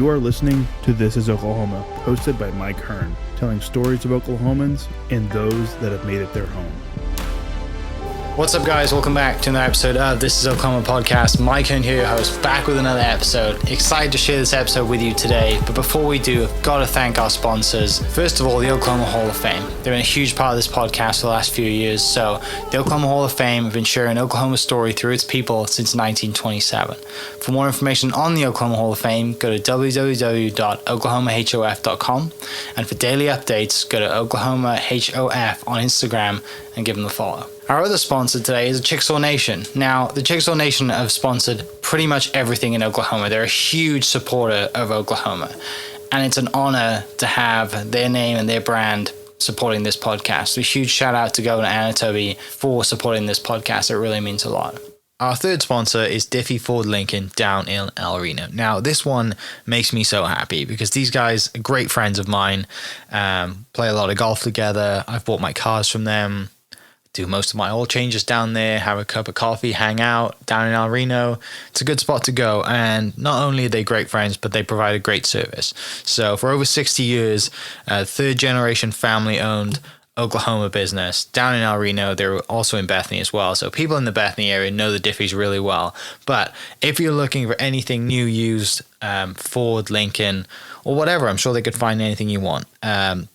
You are listening to This is Oklahoma, hosted by Mike Hearn, telling stories of Oklahomans and those that have made it their home. What's up, guys? Welcome back to another episode of This is Oklahoma podcast. Mike Hearn here, your host, back with another episode. Excited to share this episode with you today, but before we do, I've got to thank our sponsors. First of all, the Oklahoma Hall of Fame. They've been a huge part of this podcast for the last few years. So the Oklahoma Hall of Fame have been sharing Oklahoma's story through its people since 1927. For more information on the Oklahoma Hall of Fame, go to www.oklahomahof.com. And for daily updates, go to oklahomahof on Instagram and give them a follow. Our other sponsor today is Chickasaw Nation. Now, the Chickasaw Nation have sponsored pretty much everything in Oklahoma. They're a huge supporter of Oklahoma, and it's an honor to have their name and their brand supporting this podcast. So a huge shout out to Governor Anatobi for supporting this podcast. It really means a lot. Our third sponsor is Diffie Ford Lincoln down in El Reno. Now, this one makes me so happy because these guys are great friends of mine, play a lot of golf together. I've bought my cars from them. Do most of my oil changes down there, have a cup of coffee, hang out down in El Reno. It's a good spot to go. And not only are they great friends, but they provide a great service. So for over 60 years, third generation family owned Oklahoma business down in El Reno. They're also in Bethany as well. So people in the Bethany area know the Diffies really well. But if you're looking for anything new, used, Ford, Lincoln, or whatever, I'm sure they could find anything you want.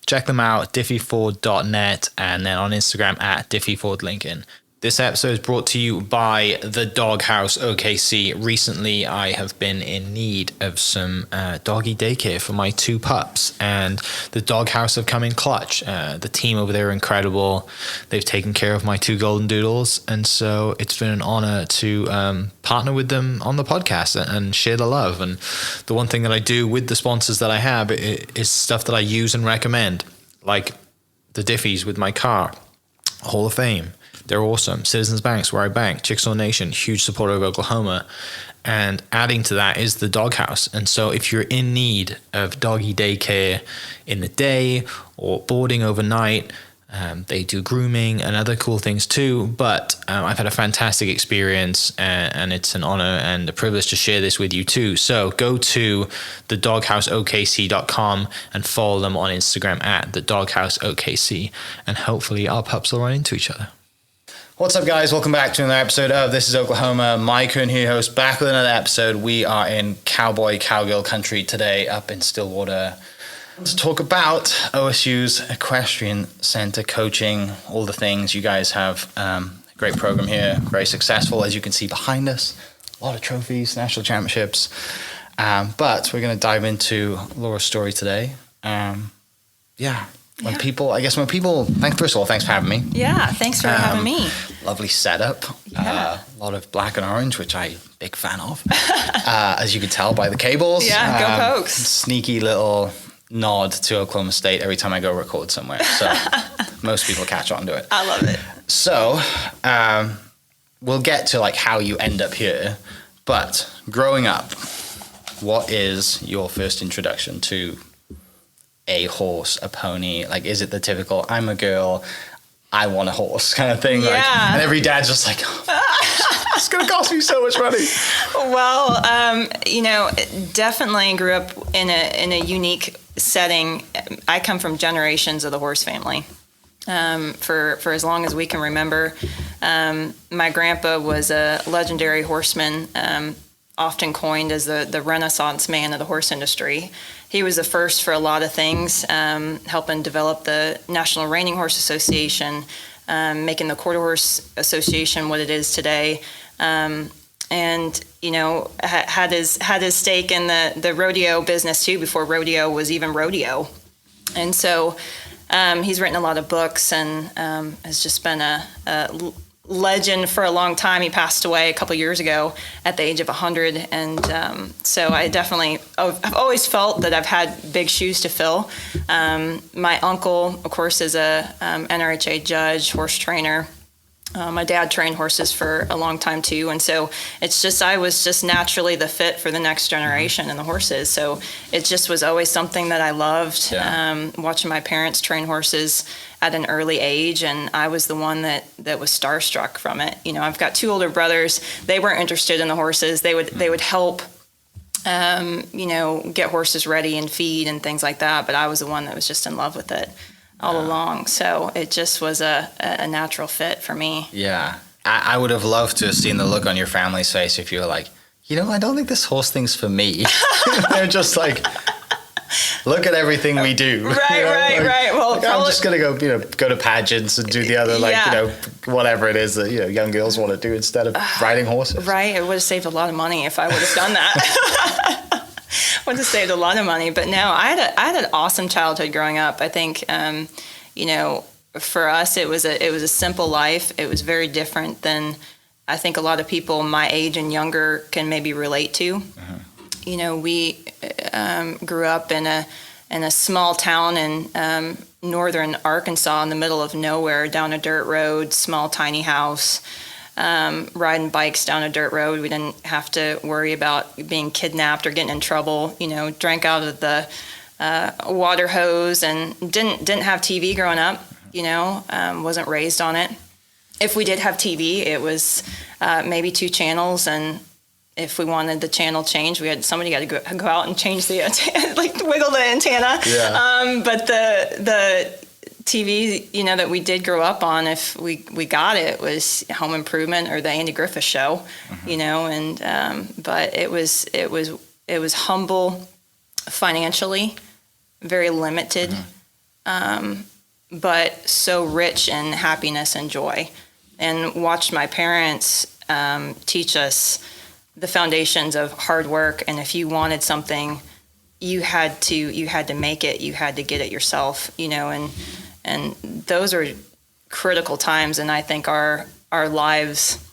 Check them out, diffieford.net, and then on Instagram at diffiefordlincoln. This episode is brought to you by the Doghouse OKC. Recently, I have been in need of some doggy daycare for my two pups, and the Doghouse have come in clutch. The team over there are incredible. They've taken care of my two golden doodles, and so it's been an honor to partner with them on the podcast and share the love. And the one thing that I do with the sponsors that I have is stuff that I use and recommend, like the Diffies with my car, Hall of Fame. They're awesome. Citizens Banks, where I bank. Chickasaw Nation, huge supporter of Oklahoma. And adding to that is the Doghouse. And so if you're in need of doggy daycare in the day or boarding overnight, they do grooming and other cool things too. But I've had a fantastic experience, and it's an honor and a privilege to share this with you too. So go to thedogHouseOKC.com and follow them on Instagram at thedogHouseOKC. And hopefully our pups will run into each other. What's up, guys? Welcome back to another episode of This is Oklahoma. Mike Hearn here, host, back with another episode. We are in cowgirl country today up in Stillwater to talk about OSU's Equestrian Center coaching, all the things. You guys have a great program here, very successful, as you can see behind us. A lot of trophies, national championships. But we're going to dive into Laura's story today. When people, first of all, thanks for having me. Yeah, thanks for having me. Lovely setup. Yeah. A lot of black and orange, which I'm a big fan of. As you can tell by the cables. Yeah, go Pokes. Sneaky little nod to Oklahoma State every time I go record somewhere. So most people catch on to it. I love it. So we'll get to like how you end up here. But growing up, what is your first introduction to a horse, a pony? Like, is it the typical I'm a girl, I want a horse kind of thing? Yeah. Like, and every dad's just like, it's gonna cost me so much money. Well, definitely grew up in a unique setting. I come from generations of the horse family. For as long as we can remember, my grandpa was a legendary horseman, often coined as the Renaissance man of the horse industry. He was the first for a lot of things, helping develop the National Reining Horse Association, making the Quarter Horse Association what it is today, and had his stake in the rodeo business too before rodeo was even rodeo, and so he's written a lot of books and has just been a legend for a long time. He passed away a couple years ago at the age of 100, and so I've always felt that I've had big shoes to fill. My uncle, of course, is a NRHA judge, horse trainer. My dad trained horses for a long time too, and so I was just naturally the fit for the next generation in the horses. So it just was always something that I loved. Yeah. Watching my parents train horses at an early age, and I was the one that was starstruck from it. I've got two older brothers. They weren't interested in the horses. They would help get horses ready and feed and things like that. But I was the one that was just in love with it all along. So it just was a natural fit for me. Yeah. I would have loved to have seen the look on your family's face if you were like, I don't think this horse thing's for me. They're just like, look at everything we do. Right. Well, I'm just going to go to pageants and do the other, whatever it is that, young girls want to do instead of riding horses. Right. It would have saved a lot of money if I would have done that. Would have saved a lot of money. But no, I had an awesome childhood growing up. I think, for us, it was a simple life. It was very different than I think a lot of people my age and younger can maybe relate to. Uh-huh. We grew up in a small town in northern Arkansas in the middle of nowhere, down a dirt road, small tiny house, riding bikes down a dirt road. We didn't have to worry about being kidnapped or getting in trouble. Drank out of the water hose and didn't have TV growing up. Wasn't raised on it. If we did have TV, it was maybe 2 channels, and if we wanted the channel changed, somebody had to go out and change the wiggle the antenna. Yeah. But the TV, that we did grow up on, if we got it, was Home Improvement or the Andy Griffith Show. Mm-hmm. But it was humble financially, very limited. Mm-hmm. But so rich in happiness and joy, and watched my parents teach us the foundations of hard work. And if you wanted something, you had to make it, you had to get it yourself, and those are critical times. And I think our lives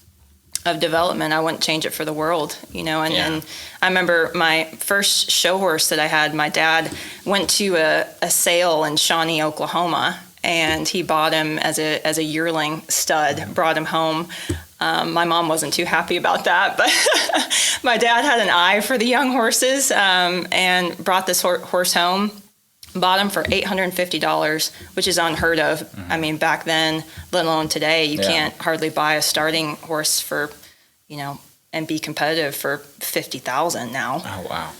of development, I wouldn't change it for the world, And I remember my first show horse that I had, my dad went to a sale in Shawnee, Oklahoma, and he bought him as a yearling stud, brought him home. My mom wasn't too happy about that, but my dad had an eye for the young horses, and brought this horse home, bought him for $850, which is unheard of. Mm-hmm. I mean, back then, let alone today, you can't hardly buy a starting horse for, and be competitive for $50,000 now. Oh, wow.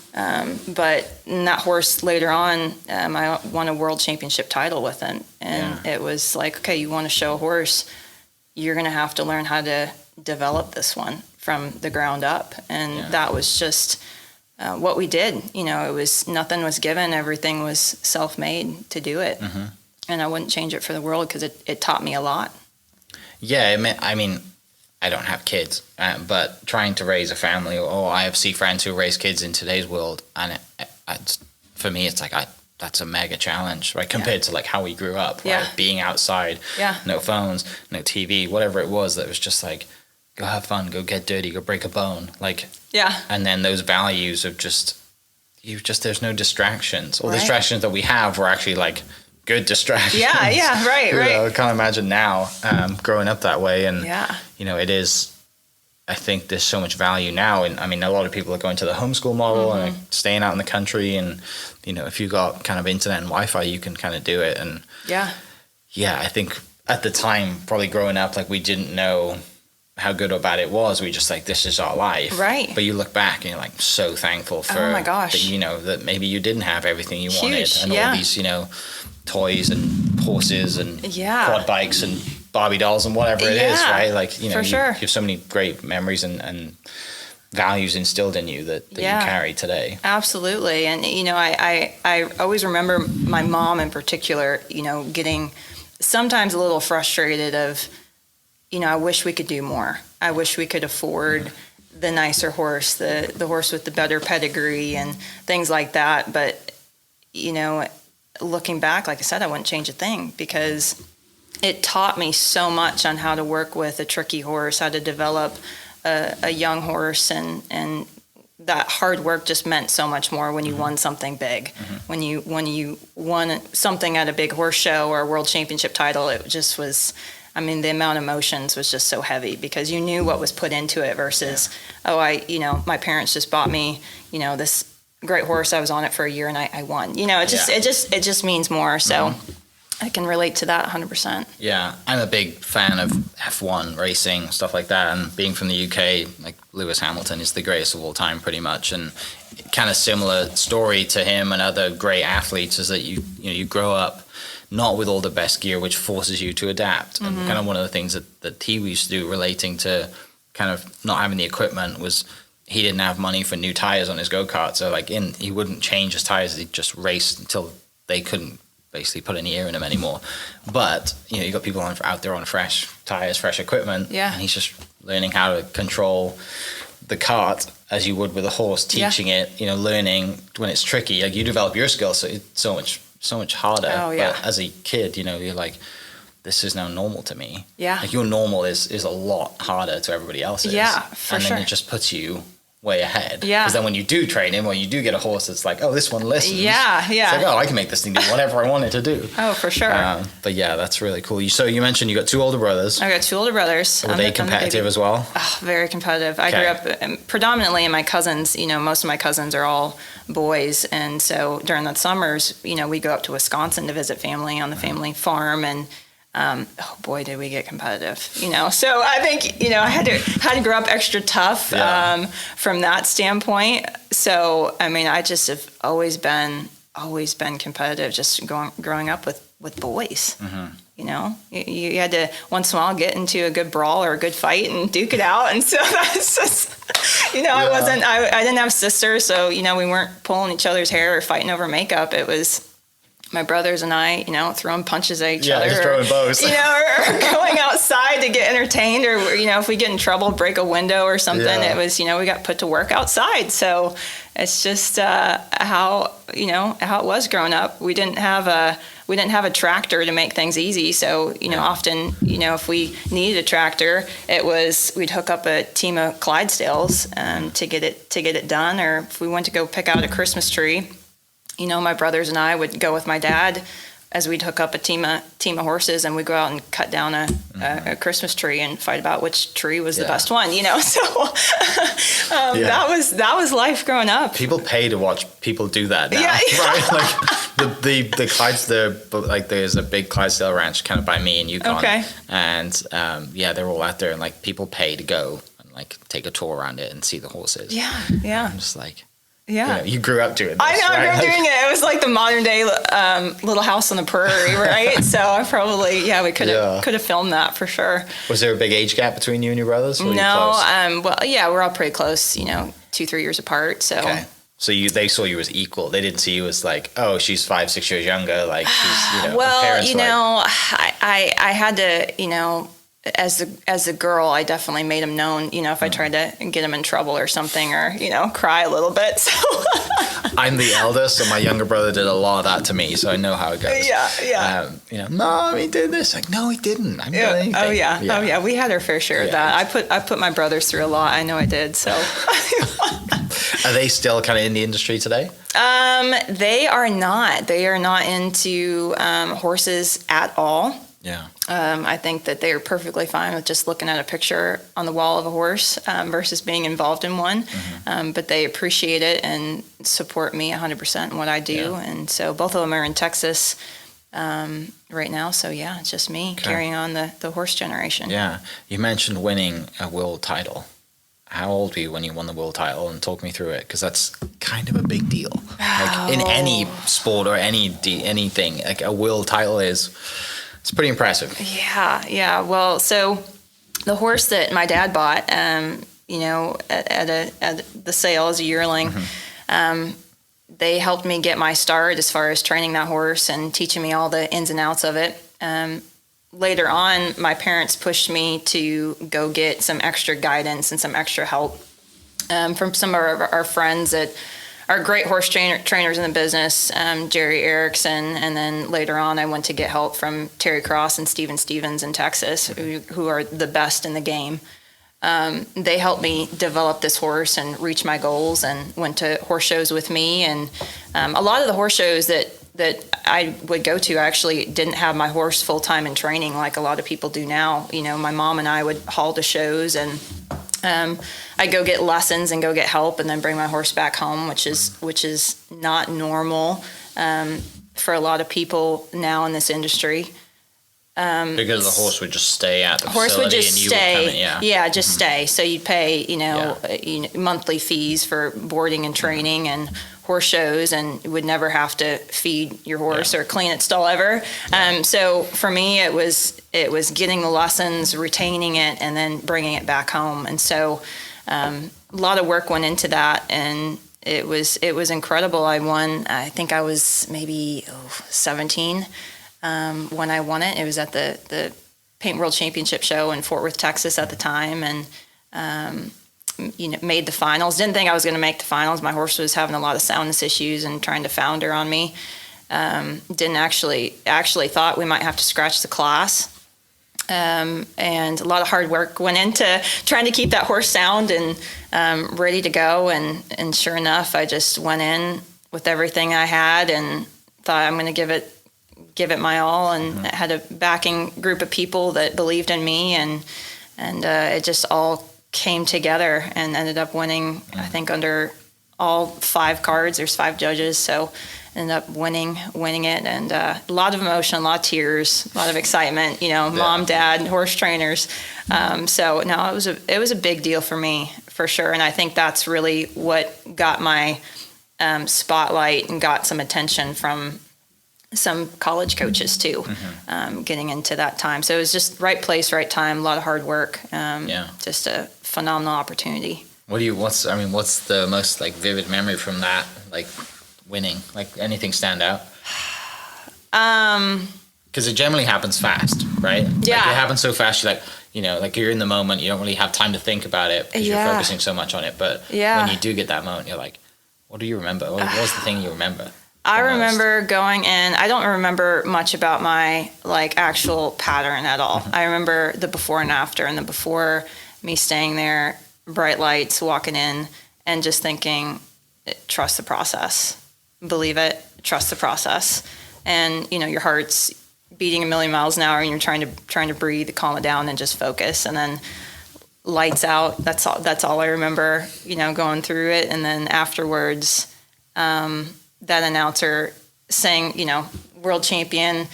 But that horse later on, I won a world championship title with him. And it was like, okay, you want to show a horse, you're going to have to learn how to develop this one from the ground up. And that was just what we did. It was, nothing was given. Everything was self-made to do it. Mm-hmm. And I wouldn't change it for the world, because it taught me a lot. Yeah, I mean, I don't have kids, but trying to raise a family, I see friends who raise kids in today's world, and for me, it's like that's a mega challenge, right? Compared to like how we grew up, right? Being outside, no phones, no TV, whatever it was, that was just like, go have fun, go get dirty, go break a bone, and then those values of there's no distractions, or distractions that we have were actually like good distractions. Right. I can't imagine now growing up that way, and it is. I think there's so much value now, and I mean, a lot of people are going to the homeschool model and staying out in the country, and if you got kind of internet and Wi-Fi, you can kind of do it, and I think at the time, probably growing up, like we didn't know how good or bad it was. We just like, this is our life, right? But you look back and you're like so thankful for oh my gosh, that maybe you didn't have everything you wanted, and all these toys and horses and quad bikes and Barbie dolls and whatever it is, right? Like, for sure. You have so many great memories and values instilled in you that you carry today. Absolutely. And, I always remember my mom in particular, getting sometimes a little frustrated of, I wish we could do more. I wish we could afford the nicer horse, the horse with the better pedigree and things like that. But, looking back, like I said, I wouldn't change a thing, because it taught me so much on how to work with a tricky horse, how to develop a young horse, and that hard work just meant so much more when you won something big. Mm-hmm. When you won something at a big horse show or a world championship title, it just was, the amount of emotions was just so heavy, because you knew what was put into it versus, my parents just bought me, this great horse. I was on it for a year and I won. It just means more. So I can relate to that 100%. Yeah, I'm a big fan of F1 racing, stuff like that. And being from the UK, like Lewis Hamilton is the greatest of all time, pretty much. And kind of similar story to him and other great athletes is that you grow up not with all the best gear, which forces you to adapt. And kind of one of the things that he used to do relating to kind of not having the equipment was he didn't have money for new tires on his go-kart. So like he wouldn't change his tires. He'd just race until they couldn't basically put any air in them anymore. But, you got people out there on fresh tires, fresh equipment. Yeah. And he's just learning how to control the cart as you would with a horse, teaching it, learning when it's tricky. Like you develop your skills, so it's so much harder. Oh, yeah. But as a kid, you're like, this is now normal to me. Yeah. Like your normal is a lot harder to everybody else's. Yeah, for sure. And then it just puts you way ahead. Yeah. Because then when you do train him or you do get a horse that's like, oh, this one listens. Yeah. It's like, oh, I can make this thing do whatever I want it to do. Oh, for sure. But yeah, that's really cool. So you mentioned you got 2 older brothers. I got 2 older brothers. Were they competitive as well? Oh, very competitive. I grew up predominantly in my cousins. Most of my cousins are all boys. And so during the summers, we go up to Wisconsin to visit family on the family farm. And oh boy, did we get competitive, So I think, I had to grow up extra tough from that standpoint. So, I mean, I just have always been competitive, just growing up with boys. You had to once in a while get into a good brawl or a good fight and duke it out. And so that's just, I didn't have sisters. So, we weren't pulling each other's hair or fighting over makeup. It was my brothers and I, throwing punches at each other. Yeah, just throwing bows. Or going outside to get entertained, or if we get in trouble, break a window or something. It was, we got put to work outside. So it's just how it was growing up. We didn't have a tractor to make things easy. So often, if we needed a tractor, we'd hook up a team of Clydesdales to get it done. Or if we went to go pick out a Christmas tree, my brothers and I would go with my dad as we'd hook up a team of horses, and we'd go out and cut down a Christmas tree and fight about which tree was the best one, So that was life growing up. People pay to watch people do that now, right? Like the Clydesdale, there's a big Clydesdale ranch kind of by me in Yukon. Okay. And they're all out there, and like people pay to go and take a tour around it and see the horses. Yeah. I'm just like, yeah, you grew up doing this. I know, right? I grew up doing it. It was like the modern day Little House on the Prairie, right? So I probably, we could have filmed that for sure. Was there a big age gap between you and your brothers? No, we're all pretty close. 2-3 years apart. So. Okay. So they saw you as equal. They didn't see you as like, oh, she's 5-6 years younger. Like she's, well, parents I had to, as a girl, I definitely made him known, if I tried to get him in trouble or something, or, cry a little bit. So I'm the eldest, so my younger brother did a lot of that to me, so I know how it goes. Yeah. Mom, he did this. Like, no, he didn't. I didn't do anything. Oh yeah. We had our fair share of that. I put my brothers through a lot. I know I did. So. Are they still kind of in the industry today? They are not. They are not into horses at all. Yeah. I think that they are perfectly fine with just looking at a picture on the wall of a horse versus being involved in one. Mm-hmm. But they appreciate it and support me 100% in what I do. Yeah. And so both of them are in Texas right now. So, it's just me carrying on the horse generation. Yeah. You mentioned winning a world title. How old were you when you won the world title? And talk me through it, because that's kind of a big deal. Like in any sport or anything, like a world title it's pretty impressive. Yeah. Well, so the horse that my dad bought, at the sale as a yearling, they helped me get my start as far as training that horse and teaching me all the ins and outs of it. Later on, my parents pushed me to go get some extra guidance and some extra help from some of our friends that are great horse trainers in the business, Jerry Erickson, and then later on I went to get help from Terry Cross and Steven Stevens in Texas, who are the best in the game. They helped me develop this horse and reach my goals, and went to horse shows with me. And a lot of the horse shows that I would go to, I actually didn't have my horse full-time in training like a lot of people do now. My mom and I would haul to shows, and I'd go get lessons and go get help and then bring my horse back home, which is not normal for a lot of people now in this industry. Because the horse would just stay at the Horse would facility just and you stay. would come in, Just stay. So you'd pay, monthly fees for boarding and training and horse shows, and you would never have to feed your horse or clean its stall ever. So for me, it was getting the lessons, retaining it, and then bringing it back home. And so a lot of work went into that, and it was incredible. I won. I think I was maybe 17 when I won it. It was at the Paint World Championship show in Fort Worth, Texas at the time, and made the finals. Didn't think I was going to make the finals. My horse was having a lot of soundness issues and trying to founder on me. Didn't actually thought we might have to scratch the class. And a lot of hard work went into trying to keep that horse sound and ready to go. And sure enough, I just went in with everything I had and thought I'm going to give it my all, and had a backing group of people that believed in me, and it just all came together and ended up winning. I think under all 5 cards, there's 5 judges, so ended up winning it, and a lot of emotion, a lot of tears, a lot of excitement. Mom, dad, horse trainers. So no, it was a big deal for me for sure, and I think that's really what got my spotlight and got some attention from some college coaches too, getting into that time. So it was just right place, right time, a lot of hard work. Just a phenomenal opportunity. What's the most vivid memory from that, winning? Anything stand out? Because it generally happens fast, right? Yeah. It happens so fast. You're in the moment. You don't really have time to think about it because you're focusing so much on it. But when you do get that moment, you're like, what do you remember? What was the thing you remember? I remember going in. I don't remember much about my actual pattern at all. I remember the before and after, and the before, me staying there, bright lights, walking in, and just thinking, trust the process, believe it, trust the process, and your heart's beating a million miles an hour, and you're trying to breathe, calm it down, and just focus, and then lights out. That's all I remember. Going through it, and then afterwards. That announcer saying, world champion,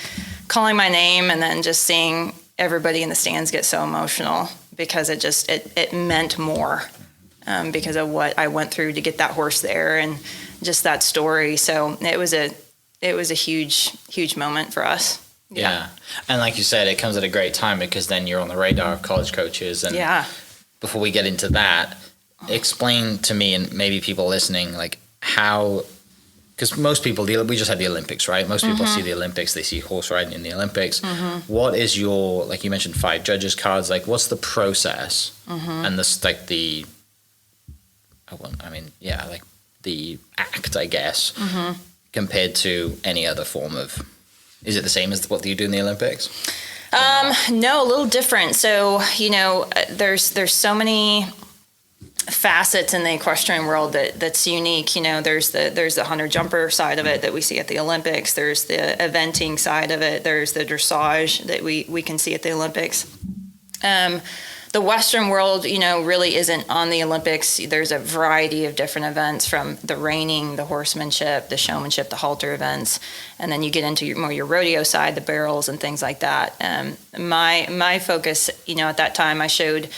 calling my name, and then just seeing everybody in the stands get so emotional because it meant more because of what I went through to get that horse there and just that story. So it was a huge moment for us. Yeah. And like you said, it comes at a great time because then you're on the radar of college coaches. And before we get into that, explain to me and maybe people listening, how. Because most people, we just had the Olympics, right? Most people see the Olympics, they see horse riding in the Olympics. What is your, you mentioned 5 judges cards, what's the process and the act, I guess, compared to any other form of, is it the same as what you do in the Olympics? No, a little different. So, there's so many facets in the equestrian world that's unique. There's the hunter jumper side of it that we see at the Olympics. There's the eventing side of it. There's the dressage that we can see at the Olympics. The Western world, really isn't on the Olympics. There's a variety of different events, from the reining, the horsemanship, the showmanship, the halter events, and then you get into your rodeo side, the barrels and things like that. My focus, at that time, I showed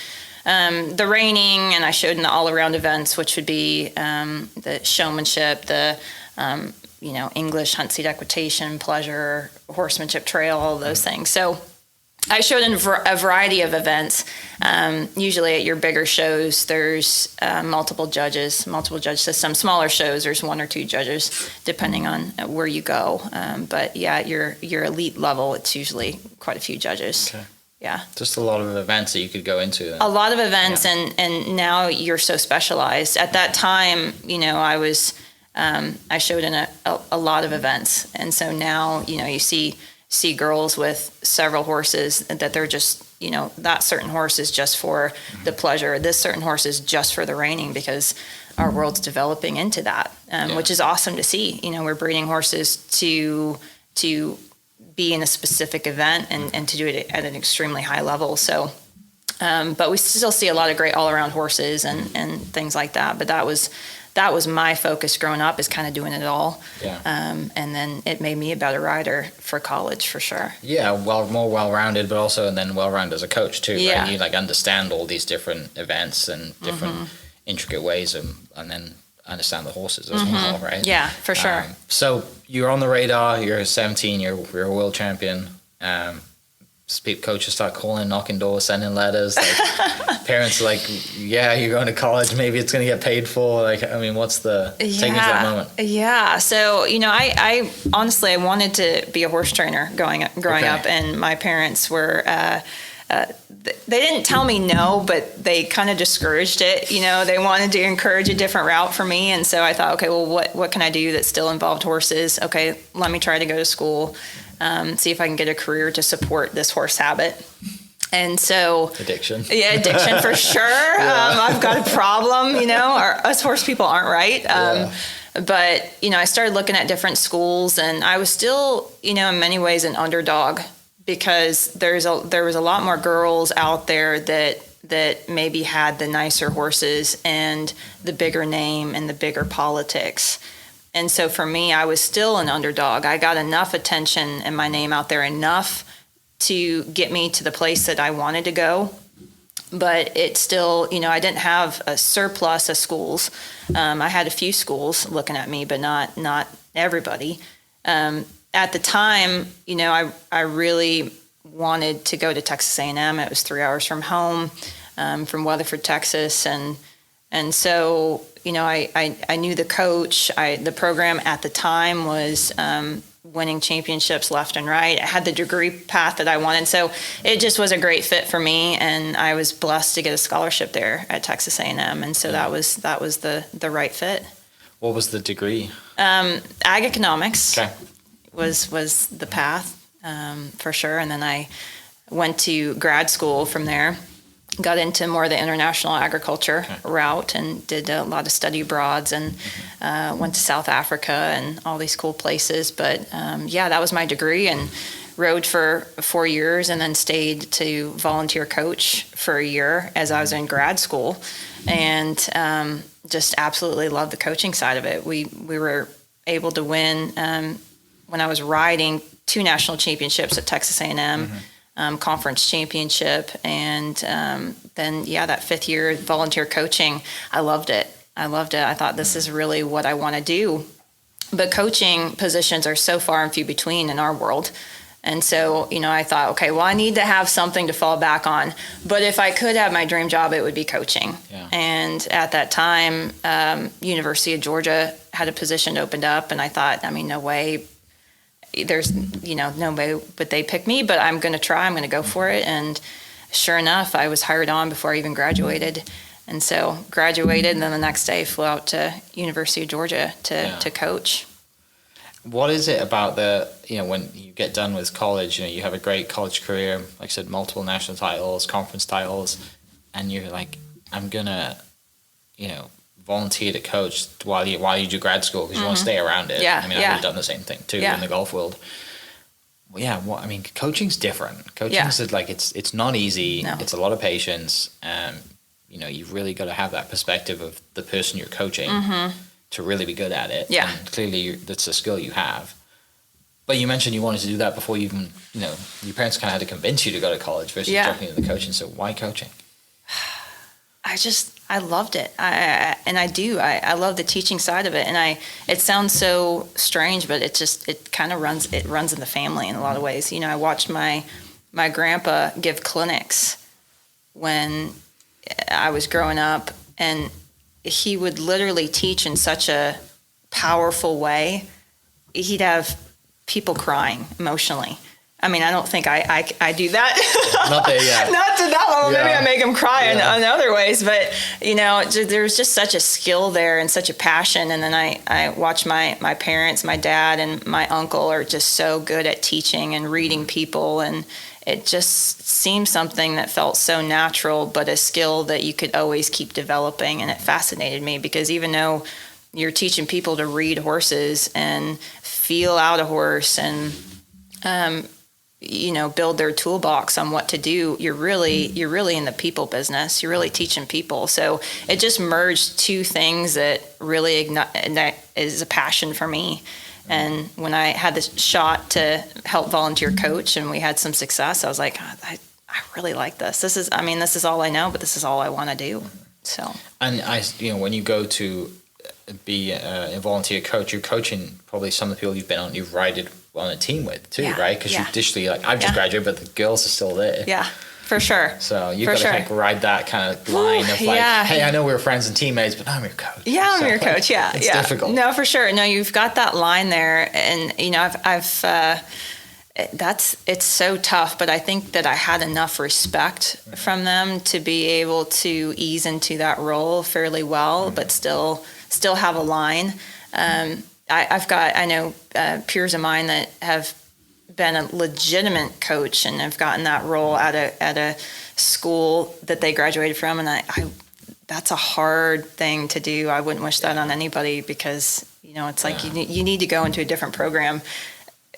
the reining, and I showed in the all-around events, which would be the showmanship, the English, hunt, seat, equitation, pleasure, horsemanship, trail, all those things. So I showed in a variety of events. Usually at your bigger shows, there's multiple judge system. Smaller shows, there's 1 or 2 judges, depending on where you go. But yeah, your elite level, it's usually quite a few judges. Okay. Yeah. Just a lot of events that you could go into. A lot of events, and now you're so specialized. At that time, I was, I showed in a lot of events. And so now, you see girls with several horses that they're just, that certain horse is just for the pleasure. This certain horse is just for the reining, because our world's developing into that, which is awesome to see. We're breeding horses to be in a specific event and to do it at an extremely high level. So, but we still see a lot of great all-around horses and things like that. But that was that was my focus growing up, is kind of doing it all. Yeah. And then it made me a better rider for college, for sure. Yeah, more well-rounded, but also and then well-rounded as a coach too. Yeah. Right? You like understand all these different events and different intricate ways, and then understand the horses as well, right? Yeah, for sure. So you're on the radar. You're 17. You're a world champion. Coaches start calling, knocking doors, sending letters. Like, parents are like, yeah, you're going to college. Maybe it's going to get paid for. Like, I mean, what's the take me to that moment? Yeah. So, I honestly, I wanted to be a horse trainer growing up, and my parents were, they didn't tell me no, but they kind of discouraged it. They wanted to encourage a different route for me. And so I thought, okay, well, what can I do that still involved horses? Okay, let me try to go to school. See if I can get a career to support this horse habit. And so addiction for sure. I've got a problem, us horse people aren't right. But, I started looking at different schools, and I was still, in many ways an underdog, because there was a lot more girls out there that maybe had the nicer horses and the bigger name and the bigger politics. And so for me, I was still an underdog. I got enough attention and my name out there enough to get me to the place that I wanted to go. But it still, I didn't have a surplus of schools. I had a few schools looking at me, but not everybody. At the time, I really wanted to go to Texas A&M. It was 3 hours from home, from Weatherford, Texas. And so, I knew the coach. The program at the time was winning championships left and right. I had the degree path that I wanted. So it just was a great fit for me. And I was blessed to get a scholarship there at Texas A&M. And so that was the right fit. What was the degree? Ag economics. Okay. was the path, for sure. And then I went to grad school from there. Got into more of the international agriculture route and did a lot of study abroads, and went to South Africa and all these cool places. But that was my degree, and rode for 4 years, and then stayed to volunteer coach for a year as I was in grad school, and just absolutely loved the coaching side of it. We were able to win, when I was riding, 2 national championships at Texas A&M. Conference championship, and then that 5th year volunteer coaching, I loved it. I thought, this is really what I want to do. But coaching positions are so far and few between in our world. And so, I thought, okay, well, I need to have something to fall back on. But if I could have my dream job, it would be coaching. Yeah. And at that time, University of Georgia had a position opened up, and I thought, no way. There's, no way but they pick me, but I'm going to try. I'm going to go for it. And sure enough, I was hired on before I even graduated. And so graduated, and then the next day flew out to University of Georgia to coach. What is it about when you get done with college, you have a great college career, like I said, multiple national titles, conference titles, and you're like, I'm going to, volunteer to coach while you do grad school because you want to stay around it. I would have done the same thing too in the golf world. Well, coaching's different. Coaching's like it's not easy. No. It's a lot of patience. You've really got to have that perspective of the person you're coaching to really be good at it. Yeah, and clearly that's a skill you have. But you mentioned you wanted to do that before you even, your parents kind of had to convince you to go to college versus jumping into the coaching. So why coaching? I loved it. I love the teaching side of it. And it sounds so strange, but it kind of runs in the family in a lot of ways. I watched my grandpa give clinics when I was growing up, and he would literally teach in such a powerful way. He'd have people crying emotionally. I don't think I do that. Not to that level. Yeah. Maybe I make them cry in other ways. But, there's just such a skill there and such a passion. And then I watch my parents, my dad and my uncle are just so good at teaching and reading people. And it just seemed something that felt so natural, but a skill that you could always keep developing. And it fascinated me because even though you're teaching people to read horses and feel out a horse and build their toolbox on what to do, you're really in the people business. You're really teaching people. So it just merged two things that really that is a passion for me. And when I had the shot to help volunteer coach and we had some success, I was like, I really like this. This is all I know, but this is all I want to do. So. And when you go to be a volunteer coach, you're coaching probably some of the people you've ridden on a team with too, right? Because you additionally, I've just graduated, but the girls are still there. Yeah, for sure. So you've got to ride that kind of line of hey, I know we're friends and teammates, but I'm your coach. Yeah, I'm your coach. Yeah, it's difficult. No, for sure. No, you've got that line there, and it's so tough, but I think that I had enough respect from them to be able to ease into that role fairly well, but still have a line. I know peers of mine that have been a legitimate coach and have gotten that role at a school that they graduated from, and I that's a hard thing to do. I wouldn't wish that on anybody because it's like you need to go into a different program,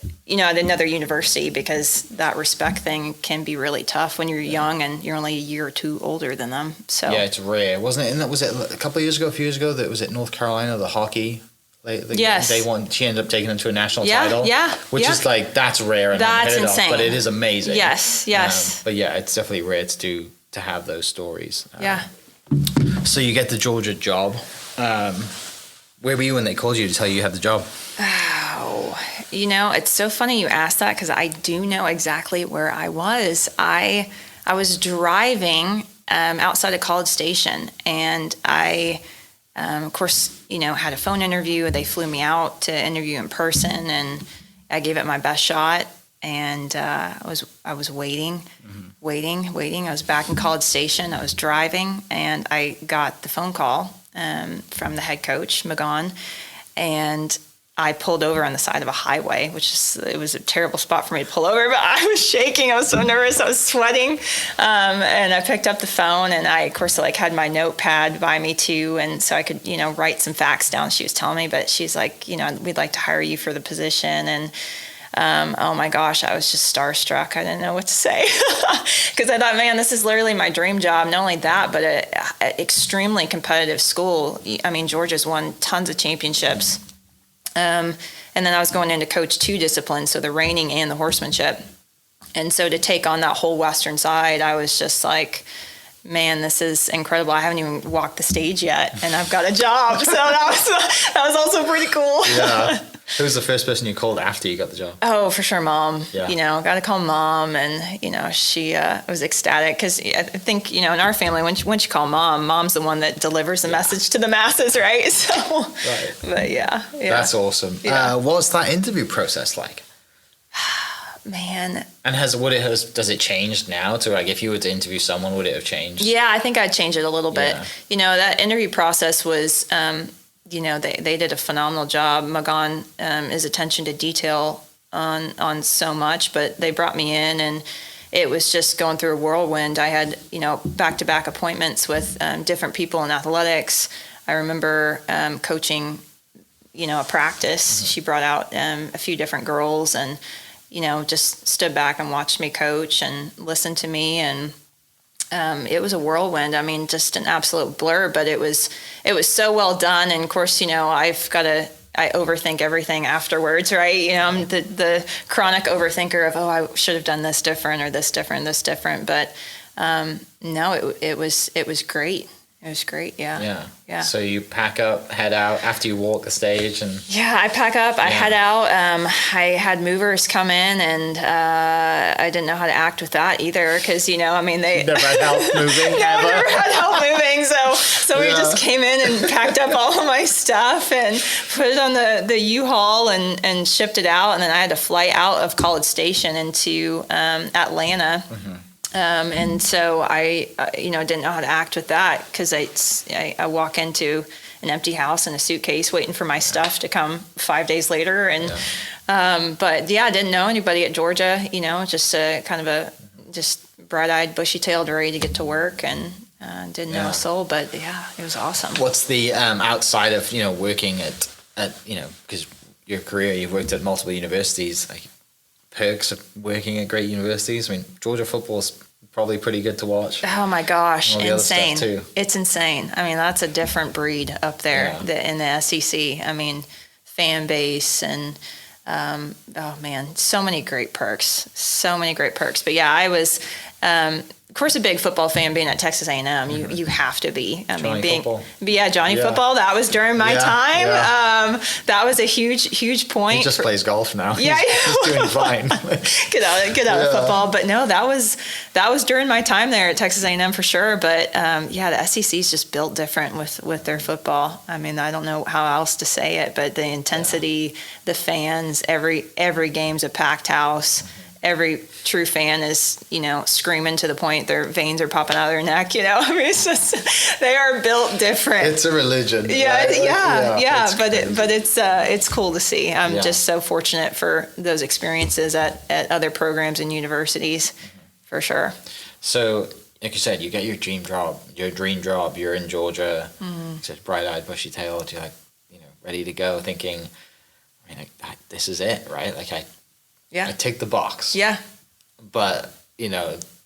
at another university, because that respect thing can be really tough when you're young and you're only a year or two older than them. So yeah, it's rare, wasn't it? And was it a couple of years ago, a few years ago, that was at North Carolina, the hockey. Yes. She ended up taking them to a national title. Yeah. Which is that's rare and that's insane. But it is amazing. Yes. But yeah, it's definitely rare to have those stories. Yeah. So you get the Georgia job. Where were you when they called you to tell you had the job? Oh, it's so funny you asked that because I do know exactly where I was. I was driving outside of College Station, and I, of course, had a phone interview. They flew me out to interview in person, and I gave it my best shot. And I was waiting. I was back in College Station. I was driving, and I got the phone call from the head coach, Magon, and I pulled over on the side of a highway, it was a terrible spot for me to pull over, but I was shaking. I was so nervous. I was sweating. And I picked up the phone, and I, of course, had my notepad by me too. And so I could, write some facts down she was telling me, but she's like, we'd like to hire you for the position. And oh my gosh, I was just starstruck. I didn't know what to say because I thought, man, this is literally my dream job. Not only that, but an extremely competitive school. I mean, Georgia's won tons of championships. And then I was going into coach 2 disciplines, so the reining and the horsemanship. And so to take on that whole Western side, I was just like, man, this is incredible. I haven't even walked the stage yet, and I've got a job. So that was also pretty cool. Yeah. Who was the first person you called after you got the job? Oh, for sure, Mom. Yeah. Got to call Mom, and she was ecstatic because I think in our family, when you call Mom's the one that delivers the message to the masses, right? So, right. But yeah. That's awesome. Yeah. What was that interview process like? Man. And does it change now to if you were to interview someone, would it have changed? Yeah, I think I'd change it a little bit. Yeah. That interview process was. They did a phenomenal job. Magon, his attention to detail on so much, but they brought me in, and it was just going through a whirlwind. I had, back-to-back appointments with different people in athletics. I remember coaching, a practice. She brought out a few different girls and, just stood back and watched me coach and listened to me, and it was a whirlwind. I mean, just an absolute blur, but it was so well done. And of course, I overthink everything afterwards, right? I'm the chronic overthinker of, I should have done this different or this different, this different. But no, it was great. It was great. Yeah. So you pack up, head out after you walk the stage, and I pack up. I head out. I had movers come in, and I didn't know how to act with that either, because they never had help moving. Never had help moving. So we just came in and packed up all of my stuff and put it on the U-Haul and shipped it out, and then I had to fly out of College Station into Atlanta. Mm-hmm. And so I didn't know how to act with that, because I walk into an empty house and a suitcase waiting for my stuff to come 5 days later. And, I didn't know anybody at Georgia, just just bright-eyed, bushy-tailed, ready to get to work, and didn't know a soul, but it was awesome. What's the, outside of, working at because your career, you've worked at multiple universities, perks of working at great universities. I mean, Georgia football is probably pretty good to watch. Oh my gosh, And all the other insane. stuff too. It's insane. I mean, that's a different breed up there in the SEC. I mean, fan base and, oh man, so many great perks. But yeah, I was, of course, a big football fan being at Texas A&M. You have to be. I Johnny mean, being football. Johnny football. That was during my time. Yeah. That was a huge point. He just plays golf now. Yeah, he's doing fine. get out of football. But no, that was during my time there at Texas A&M for sure. But the SEC is just built different with their football. I mean, I don't know how else to say it, but the intensity, the fans, every game's a packed house. Every true fan is, screaming to the point their veins are popping out of their neck. I mean, it's just, they are built different. It's a religion. Yeah, right? But it's cool to see. I'm just so fortunate for those experiences at other programs and universities, for sure. So, like you said, you get your dream job. You're in Georgia. Just bright-eyed, bushy-tailed. You're like, ready to go, thinking, I mean, this is it, right? Like I tick the box. Yeah. But,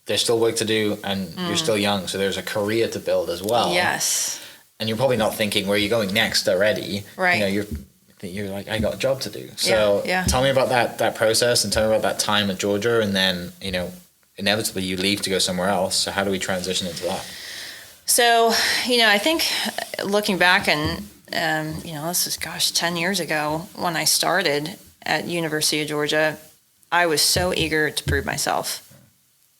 there's still work to do and you're still young. So there's a career to build as well. Yes. And you're probably not thinking where you're going next already. Right. You're like, I got a job to do. So tell me about that process and tell me about that time at Georgia. And then, inevitably you leave to go somewhere else. So how do we transition into that? So, I think looking back and, this is, 10 years ago when I started at University of Georgia, I was so eager to prove myself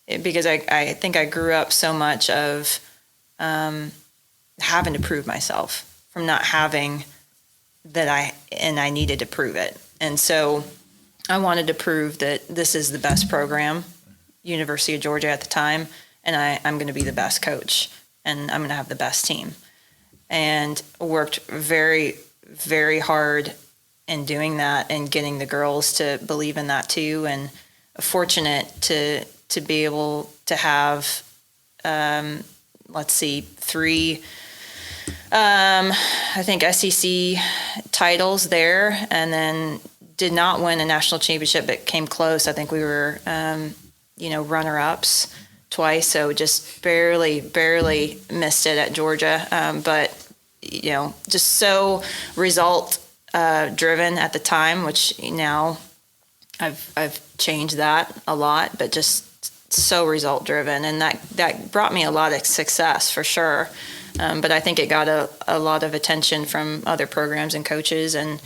because I think I grew up so much of having to prove myself from not having that I needed to prove it. And so I wanted to prove that this is the best program, University of Georgia at the time, and I'm going to be the best coach and I'm going to have the best team. And worked very, very hard in doing that and getting the girls to believe in that too, and fortunate to be able to have three I think SEC titles there, and then did not win a national championship but came close. I think we were runner-ups twice, so just barely missed it at Georgia, but just so result driven at the time, which now I've changed that a lot, but just so result driven, and that brought me a lot of success for sure. But I think it got a lot of attention from other programs and coaches, and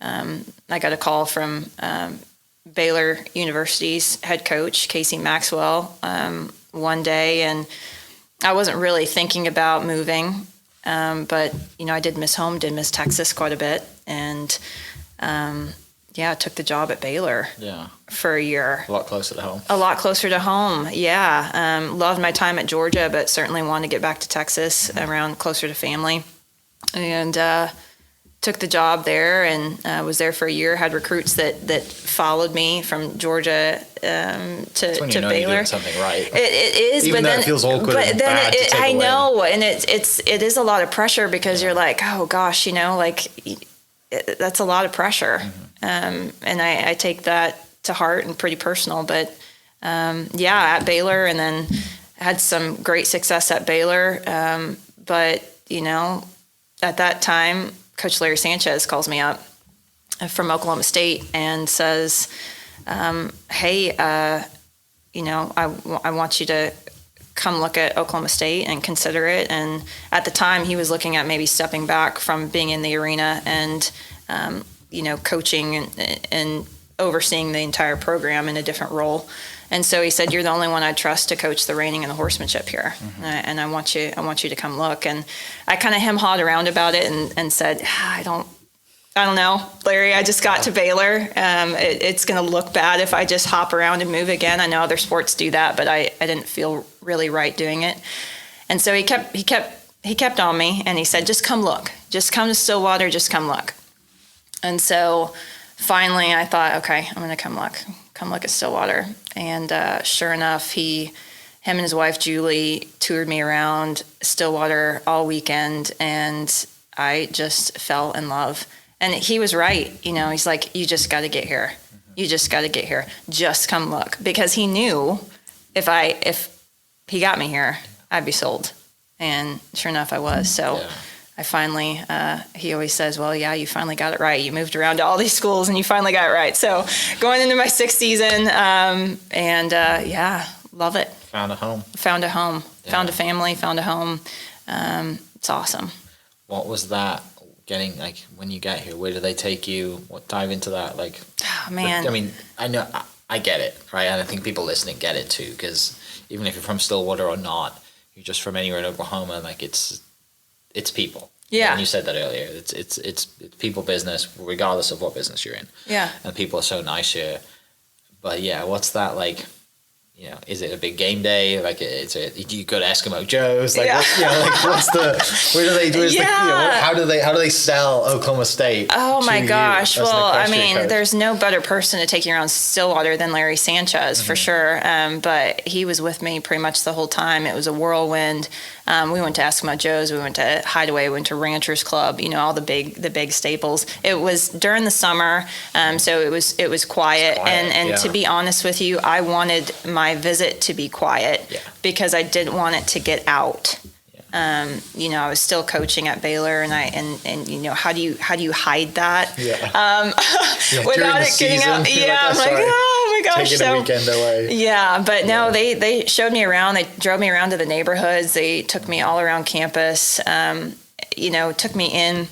I got a call from Baylor University's head coach Casey Maxwell one day, and I wasn't really thinking about moving. But I did miss Texas quite a bit, and I took the job at Baylor for a year. A lot closer to home. Loved my time at Georgia, but certainly wanted to get back to Texas, around closer to family, and took the job there and was there for a year. Had recruits that followed me from Georgia to Baylor. You're doing something right. It is, even but though then it feels awkward. But and then bad to take away. know, and it is a lot of pressure because you're like, oh gosh, that's a lot of pressure, and I take that to heart and pretty personal. But at Baylor, and then had some great success at Baylor, but at that time, Coach Larry Sanchez calls me up from Oklahoma State and says, hey, I want you to come look at Oklahoma State and consider it. And at the time, he was looking at maybe stepping back from being in the arena and, coaching and overseeing the entire program in a different role. And so he said, "You're the only one I trust to coach the reining and the horsemanship here, and I want you to come look." And I kind of hem-hawed around about it and said, "I don't know, Larry. I just got to Baylor. It's going to look bad if I just hop around and move again. I know other sports do that, but I didn't feel really right doing it." And so he kept on me, and he said, "Just come look. Just come to Stillwater. Just come look." And so finally, I thought, okay, I'm going to come look at Stillwater. And sure enough, him and his wife, Julie, toured me around Stillwater all weekend, and I just fell in love. And he was right. He's like, you just got to get here. You just got to get here. Just come look. Because he knew if he got me here, I'd be sold. And sure enough, I was. So I finally, he always says, well, yeah, you finally got it right. You moved around to all these schools and you finally got it right. So going into my 6th season, love it. Found a home. Found a home. Yeah. Found a family, found a home. It's awesome. What was that getting, like, when you got here? Where did they take you? What, dive into that? Like, oh, man. I mean, I know, I get it, right? And I think people listening get it too, because even if you're from Stillwater or not, you're just from anywhere in Oklahoma, like, it's people. Yeah. And you said that earlier. It's people business, regardless of what business you're in. Yeah. And people are so nice here. But yeah, what's that like? You know, is it a big game day? Like, do you go to Eskimo Joe's? Like, what's the? Where do they do? How do they sell Oklahoma State? Oh my gosh! Well, I mean, coach? There's no better person to take you around Stillwater than Larry Sanchez for sure. But he was with me pretty much the whole time. It was a whirlwind. We went to Eskimo Joe's. We went to Hideaway. We went to Ranchers Club. You know, all the big staples. It was during the summer, so it was quiet. And to be honest with you, I wanted my visit to be quiet because I didn't want it to get out. You know, I was still coaching at Baylor, and you know, how do you hide that? Without it getting out? I'm like, oh my gosh, taking a weekend away. Yeah, but no, they showed me around. They drove me around to the neighborhoods. They took me all around campus. You know, took me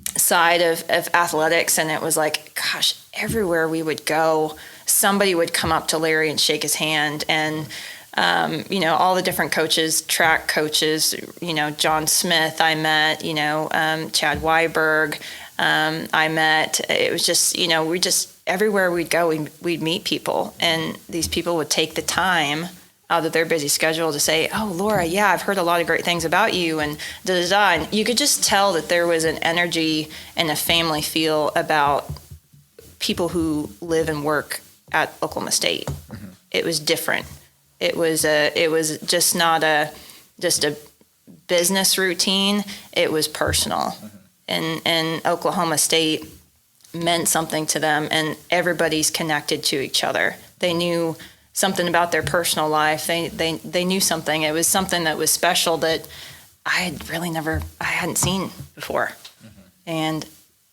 inside of athletics, and it was like, gosh, everywhere we would go, somebody would come up to Larry and shake his hand, and you know, all the different coaches, track coaches, you know, John Smith I met, you know, Chad Weiberg I met. It was just, you know, everywhere we'd go, we'd meet people, and these people would take the time out of their busy schedule to say, oh, Laura, yeah, I've heard a lot of great things about you, and da-da-da. And you could just tell that there was an energy and a family feel about people who live and work at Oklahoma State. Mm-hmm. It was different. It was just not a business routine. It was personal. Mm-hmm. And Oklahoma State meant something to them, and everybody's connected to each other. They knew something about their personal life. They knew something. It was something that was special that I hadn't seen before. Mm-hmm.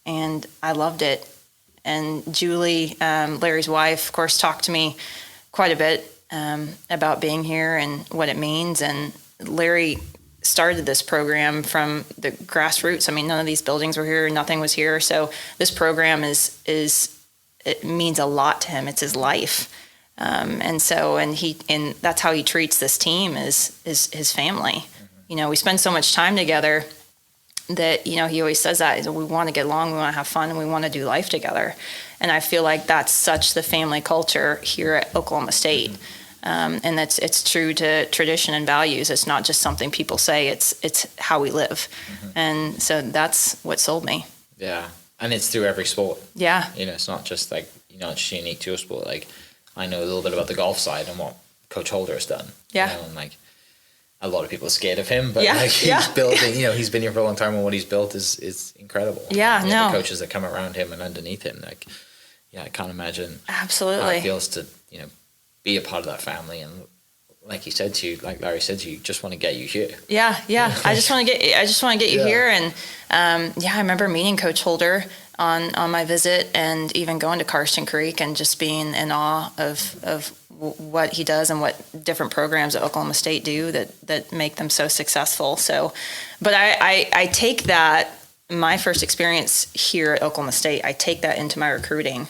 And I loved it. And Julie, Larry's wife, of course, talked to me quite a bit about being here and what it means. And Larry started this program from the grassroots. I mean, none of these buildings were here, nothing was here. So this program it means a lot to him. It's his life. And that's how he treats this team is his family. Mm-hmm. You know, we spend so much time together that, you know, he always says that we want to get along, we want to have fun, and we want to do life together. And I feel like that's such the family culture here at Oklahoma State. Mm-hmm. And it's true to tradition and values. It's not just something people say, it's how we live. Mm-hmm. And so that's what sold me. Yeah. And it's through every sport. Yeah. You know, it's not just like, you know, it's unique to a sport. Like, I know a little bit about the golf side and what Coach Holder has done. Yeah. You know, and like, a lot of people are scared of him, but like he's building, you know, he's been here for a long time, and what he's built is incredible. Yeah, you know, the coaches that come around him and underneath him, like, yeah, I can't imagine absolutely how it feels to, you know, be a part of that family. And like he said to you, like Larry said to you, just want to get you here. Yeah. I just want to get you here. And I remember meeting Coach Holder on my visit, and even going to Karsten Creek and just being in awe of what he does and what different programs at Oklahoma State do that make them so successful. So, but I take that, my first experience here at Oklahoma State, I take that into my recruiting,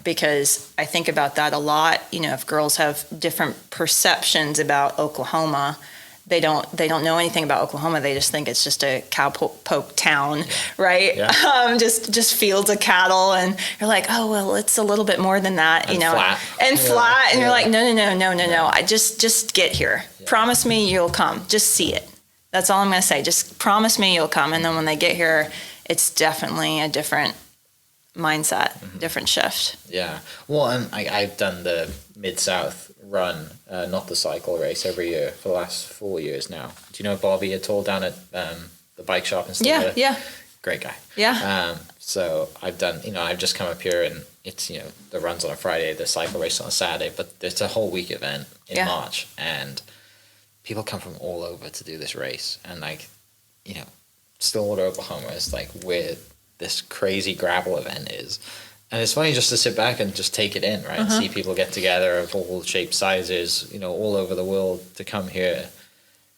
because I think about that a lot. You know, if girls have different perceptions about Oklahoma, they don't know anything about Oklahoma. They just think it's just a cowpoke town, right? Yeah. Just fields of cattle, and you're like, oh well, it's a little bit more than that, and you know, flat. And flat, and you're like, no. I just get here. Yeah. Promise me you'll come. Just see it. That's all I'm gonna say. Just promise me you'll come, and then when they get here, it's definitely a different mindset, different shift. Yeah. Well, and I've done the Mid-South run, not the cycle race, every year for the last 4 years now. Do you know Bobby at all down at the bike shop and stuff? Yeah. Great guy. Yeah. So I've done, you know, I've just come up here, and it's, the run's on a Friday, the cycle race on a Saturday, but it's a whole week event in March, and people come from all over to do this race. And like, Stillwater, Oklahoma is like where this crazy gravel event is. And it's funny just to sit back and just take it in, right? And see people get together of all shapes, sizes, all over the world to come here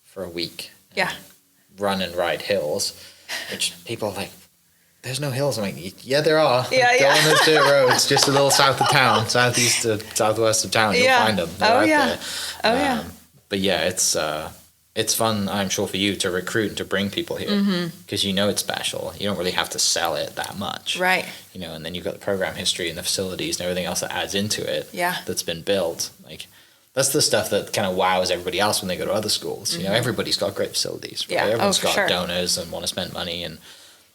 for a week. Yeah. Run and ride hills, which people are like, there's no hills. I'm like, yeah, there are. Yeah, Go on those dirt roads just a little south of town, southeast to southwest of town. You'll find them. They're out there. Yeah. But yeah, it's fun, I'm sure, for you to recruit and to bring people here because it's special. You don't really have to sell it that much. Right. And then you've got the program history and the facilities and everything else that adds into it. Yeah. That's been built. Like, that's the stuff that kind of wows everybody else when they go to other schools. Everybody's got great facilities. Right? Yeah. Everyone's got sure. donors and want to spend money and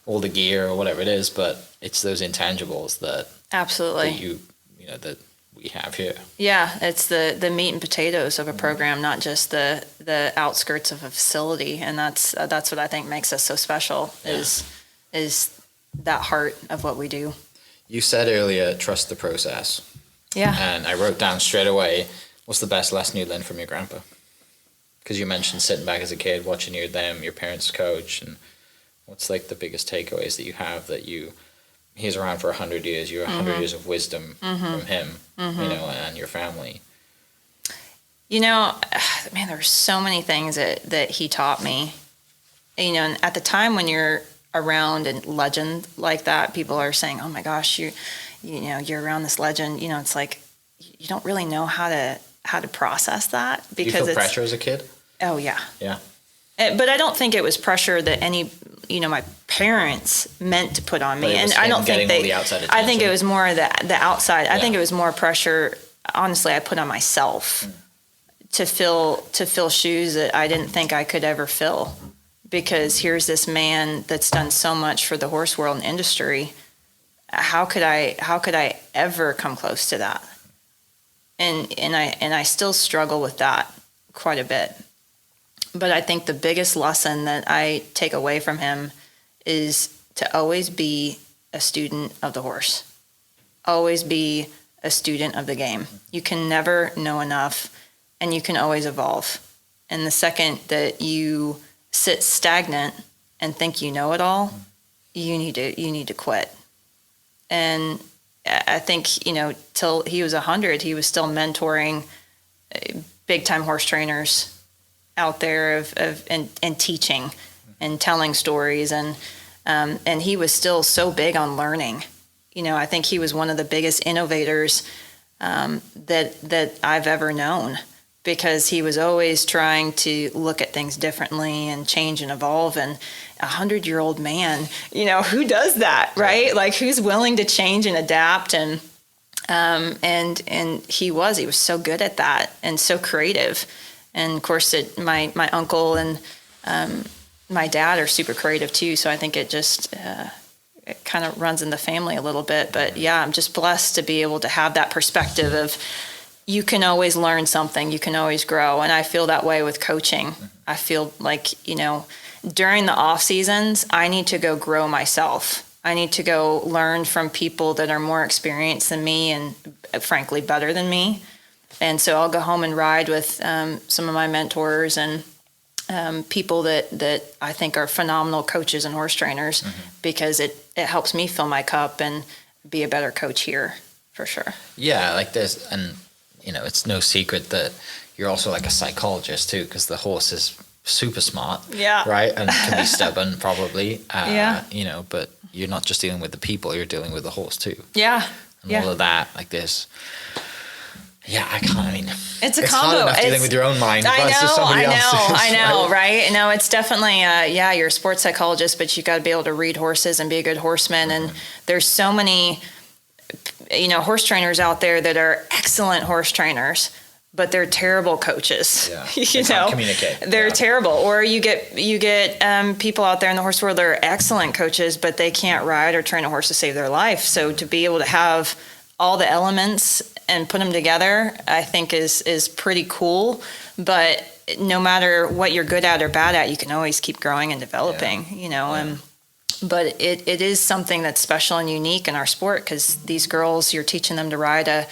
all the gear or whatever it is, but it's those intangibles that absolutely that we have here. Yeah, it's the meat and potatoes of a program, not just the outskirts of a facility, and that's what I think makes us so special is that heart of what we do. You said earlier, trust the process. Yeah. And I wrote down straight away, what's the best lesson you learned from your grandpa? Because you mentioned sitting back as a kid, watching your parents coach, and what's like the biggest takeaways that you have that he's around for 100 years, you're 100 years of wisdom from him, and your family. Man, there's so many things that he taught me. And at the time when you're around a legend like that, people are saying, "Oh my gosh, you're around this legend." It's like you don't really know how to process that because you feel pressure as a kid. Oh yeah. Yeah. But I don't think it was pressure that my parents meant to put on me, and I don't think they. I think it was more the outside. I think it was more pressure. Honestly, I put on myself to fill shoes that I didn't think I could ever fill, because here's this man that's done so much for the horse world and industry. How could I ever come close to that? And I still struggle with that quite a bit. But I think the biggest lesson that I take away from him is to always be a student of the horse. Always be a student of the game. You can never know enough, and you can always evolve. And the second that you sit stagnant and think you know it all, you need to quit. And I think, till he was 100, he was still mentoring big time horse trainers out there and teaching and telling stories, and he was still so big on learning. I think he was one of the biggest innovators that I've ever known, because he was always trying to look at things differently and change and evolve. And 100-year-old man, who does that, right? Like, who's willing to change and adapt? And he was so good at that and so creative. And of course, my uncle and my dad are super creative too. So I think it just it kind of runs in the family a little bit. But yeah, I'm just blessed to be able to have that perspective of you can always learn something, you can always grow. And I feel that way with coaching. I feel like, during the off seasons, I need to go grow myself. I need to go learn from people that are more experienced than me and frankly better than me. And so I'll go home and ride with some of my mentors and people that I think are phenomenal coaches and horse trainers, because it helps me fill my cup and be a better coach here, for sure. Yeah, like there's, and it's no secret that you're also like a psychologist too, because the horse is super smart, right, and can be stubborn probably, but you're not just dealing with the people, you're dealing with the horse too. And all of that, like this. Yeah, it's a combo. It's hard enough dealing with your own mind. I know, right? No, it's definitely, you're a sports psychologist, but you got to be able to read horses and be a good horseman. And there's so many, horse trainers out there that are excellent horse trainers, but they're terrible coaches. Yeah, they can't communicate. They're terrible. Or you get people out there in the horse world that are excellent coaches, but they can't ride or train a horse to save their life. So to be able to have all the elements and put them together, I think is pretty cool. But no matter what you're good at or bad at, you can always keep growing and developing, And But it is something that's special and unique in our sport, because these girls, you're teaching them to ride a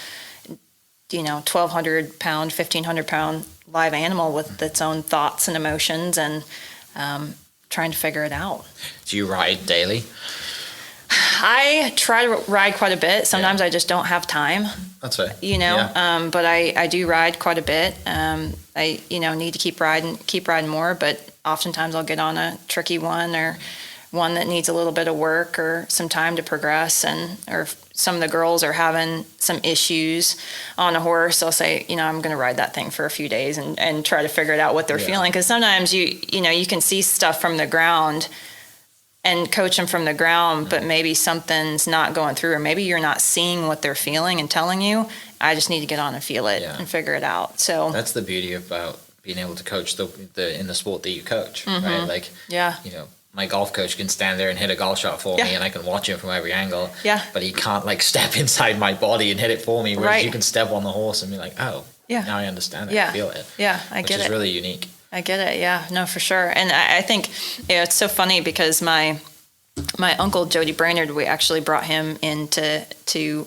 1,200 pound, 1,500 pound live animal with its own thoughts and emotions, and trying to figure it out. Do you ride daily? I try to ride quite a bit. Sometimes I just don't have time. That's right. But I do ride quite a bit. I need to keep riding more, but oftentimes I'll get on a tricky one, or one that needs a little bit of work or some time to progress, or if some of the girls are having some issues on a horse, I'll say, I'm going to ride that thing for a few days and try to figure it out what they're feeling. Because sometimes you can see stuff from the ground and coach them from the ground, but maybe something's not going through, or maybe you're not seeing what they're feeling and telling you. I just need to get on and feel it and figure it out. So that's the beauty about being able to coach the in the sport that you coach, right? Like, my golf coach can stand there and hit a golf shot for me, and I can watch him from every angle. Yeah. But he can't step inside my body and hit it for me. Whereas you can step on the horse and be like, oh, now I understand it. I feel it. Yeah, I get it. Which is really unique. I get it. Yeah, no, for sure. And I think it's so funny because my uncle Jody Brainard, we actually brought him in to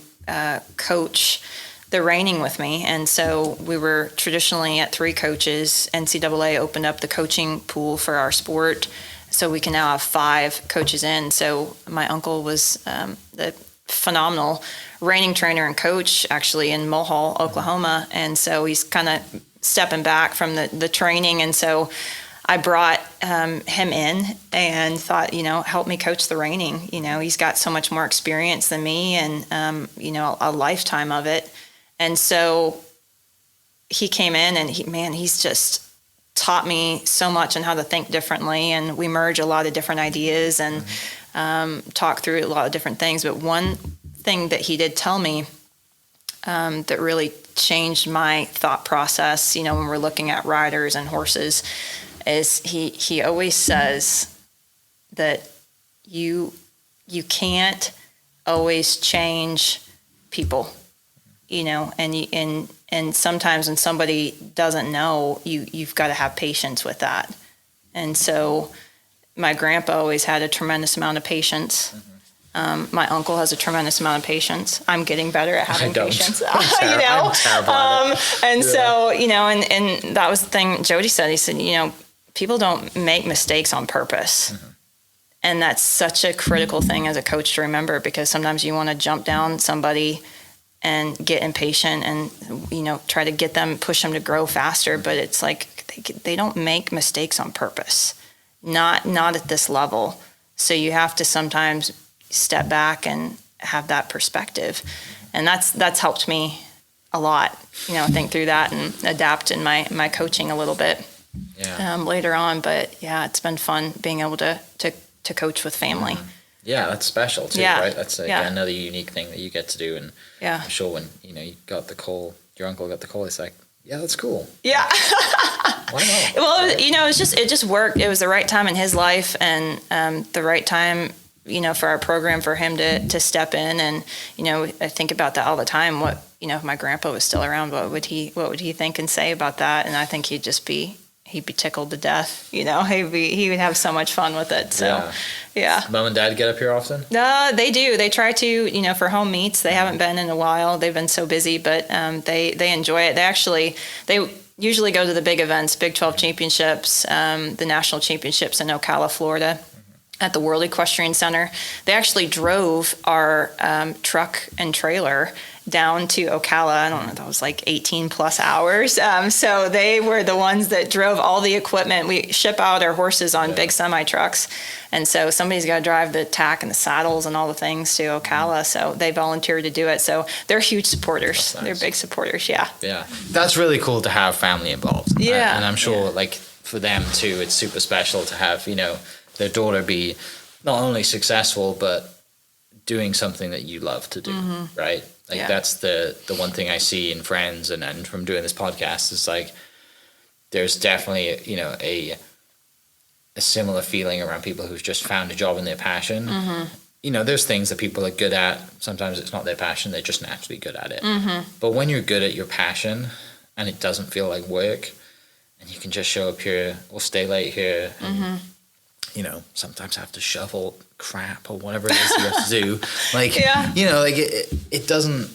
coach the reining with me, and so we were traditionally at 3 coaches. NCAA opened up the coaching pool for our sport, so we can now have 5 coaches in. So my uncle was the phenomenal reining trainer and coach actually in Mulhall, Oklahoma, and so he's kind of stepping back from the training, and so I brought him in and thought, help me coach the reining. He's got so much more experience than me, and a lifetime of it. And so he came in, and he's just taught me so much on how to think differently, and we merge a lot of different ideas and talk through a lot of different things. But one thing that he did tell me that really changed my thought process, when we're looking at riders and horses, is he always says that you can't always change people, and sometimes when somebody doesn't know, you've got to have patience with that. And so my grandpa always had a tremendous amount of patience. My uncle has a tremendous amount of patience. I'm getting better at having patience. I'm terrible at it. And so, and that was the thing Jody said. He said, people don't make mistakes on purpose. And that's such a critical thing as a coach to remember, because sometimes you want to jump down somebody and get impatient and, try to push them to grow faster. But it's like they don't make mistakes on purpose, not at this level. So you have to sometimes step back and have that perspective. And that's helped me a lot, think through that and adapt in my coaching a little bit later on. But it's been fun being able to coach with family. Yeah, that's special too, right? That's another unique thing that you get to do. And I'm sure when you got the call, your uncle got the call, it's like, yeah, that's cool. Yeah. Why not? Well, it just worked. It was the right time in his life, and the right time, for our program, for him to step in. And I think about that all the time. What if my grandpa was still around, what would he think and say about that? And I think he'd be tickled to death. He would have so much fun with it. So, yeah. Mom and Dad get up here often? They do. They try to, for home meets. They haven't been in a while. They've been so busy, but they enjoy it. They usually go to the big events, Big 12 championships, the national championships in Ocala, Florida, at the World Equestrian Center. They actually drove our truck and trailer down to Ocala. I don't know, that was like 18 plus hours. So they were the ones that drove all the equipment. We ship out our horses on big semi trucks. And so somebody's got to drive the tack and the saddles and all the things to Ocala. So they volunteered to do it. So they're huge supporters. Nice. They're big supporters. Yeah. Yeah. That's really cool to have family involved. Yeah. And I'm sure for them too, it's super special to have, their daughter be not only successful, but doing something that you love to do, right? That's the one thing I see in friends and from doing this podcast is there's definitely, a similar feeling around people who've just found a job in their passion. There's things that people are good at. Sometimes it's not their passion. They're just naturally good at it. But when you're good at your passion and it doesn't feel like work and you can just show up here or stay late here and sometimes have to shovel crap or whatever it is you have to do. Like, Yeah. it doesn't,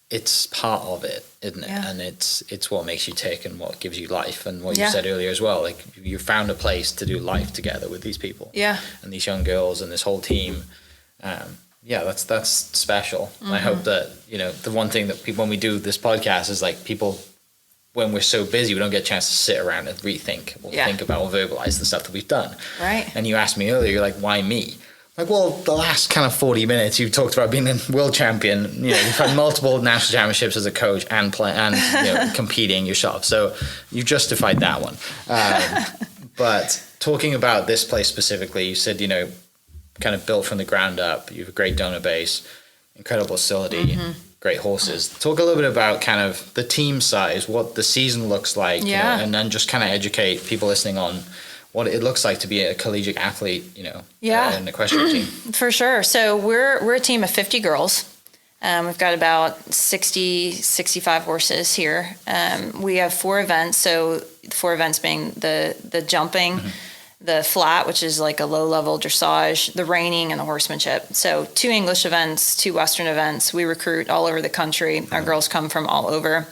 it's part of it, isn't it? Yeah. And it's what makes you tick and what gives you life. And what you Yeah. said earlier as well, like you found a place to do life together with these people. Yeah. And these young girls and this whole team. That's special. And I hope that, the one thing that people, when we do this podcast is like people, when we're so busy, we don't get a chance to sit around and rethink or think about or verbalize the stuff that we've done. Right. And you asked me earlier, you're like, why me? Like, well, the last kind of 40 minutes you talked about being a world champion. You've had multiple national championships as a coach and competing yourself. So you justified that one. But talking about this place specifically, you said, kind of built from the ground up. You have a great donor base, incredible facility, great horses. Talk a little bit about kind of the team size, what the season looks like, and then just kind of educate people listening on what it looks like to be a collegiate athlete, in an equestrian team. For sure. So we're a team of 50 girls. We've got about 65 horses here. We have 4 events. So the 4 events being the jumping, the flat, which is like a low-level dressage, the reining, and the horsemanship. So 2 English events, 2 Western events. We recruit all over the country. Our girls come from all over.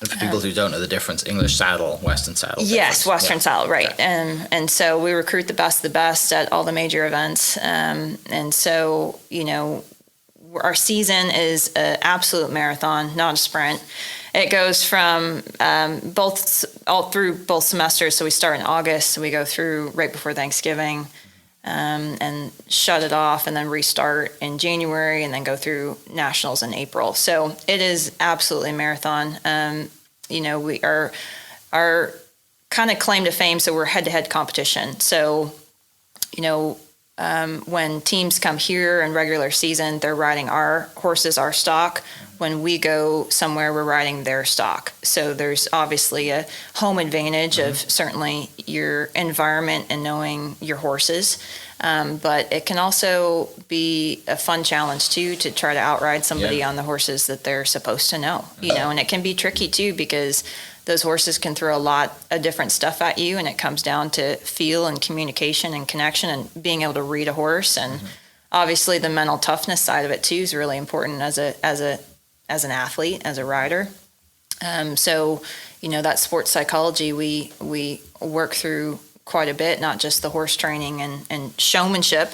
And for people who don't know the difference, English saddle, Western saddle. Yes, Western saddle, right. Okay. And so we recruit the best of the best at all the major events. And so, our season is an absolute marathon, not a sprint. It goes from all through both semesters. So we start in August, so we go through right before Thanksgiving, and shut it off, and then restart in January, and then go through nationals in April. So it is absolutely a marathon. We are our kind of claim to fame. So we're head-to-head competition. So, when teams come here in regular season, they're riding our horses, our stock. When we go somewhere, we're riding their stock. So there's obviously a home advantage of certainly your environment and knowing your horses. But it can also be a fun challenge too, to try to outride somebody on the horses that they're supposed to know, and it can be tricky too, because those horses can throw a lot of different stuff at you, and it comes down to feel and communication and connection and being able to read a horse. And obviously the mental toughness side of it too is really important as an athlete, as a rider. So, that sports psychology we work through quite a bit, not just the horse training and showmanship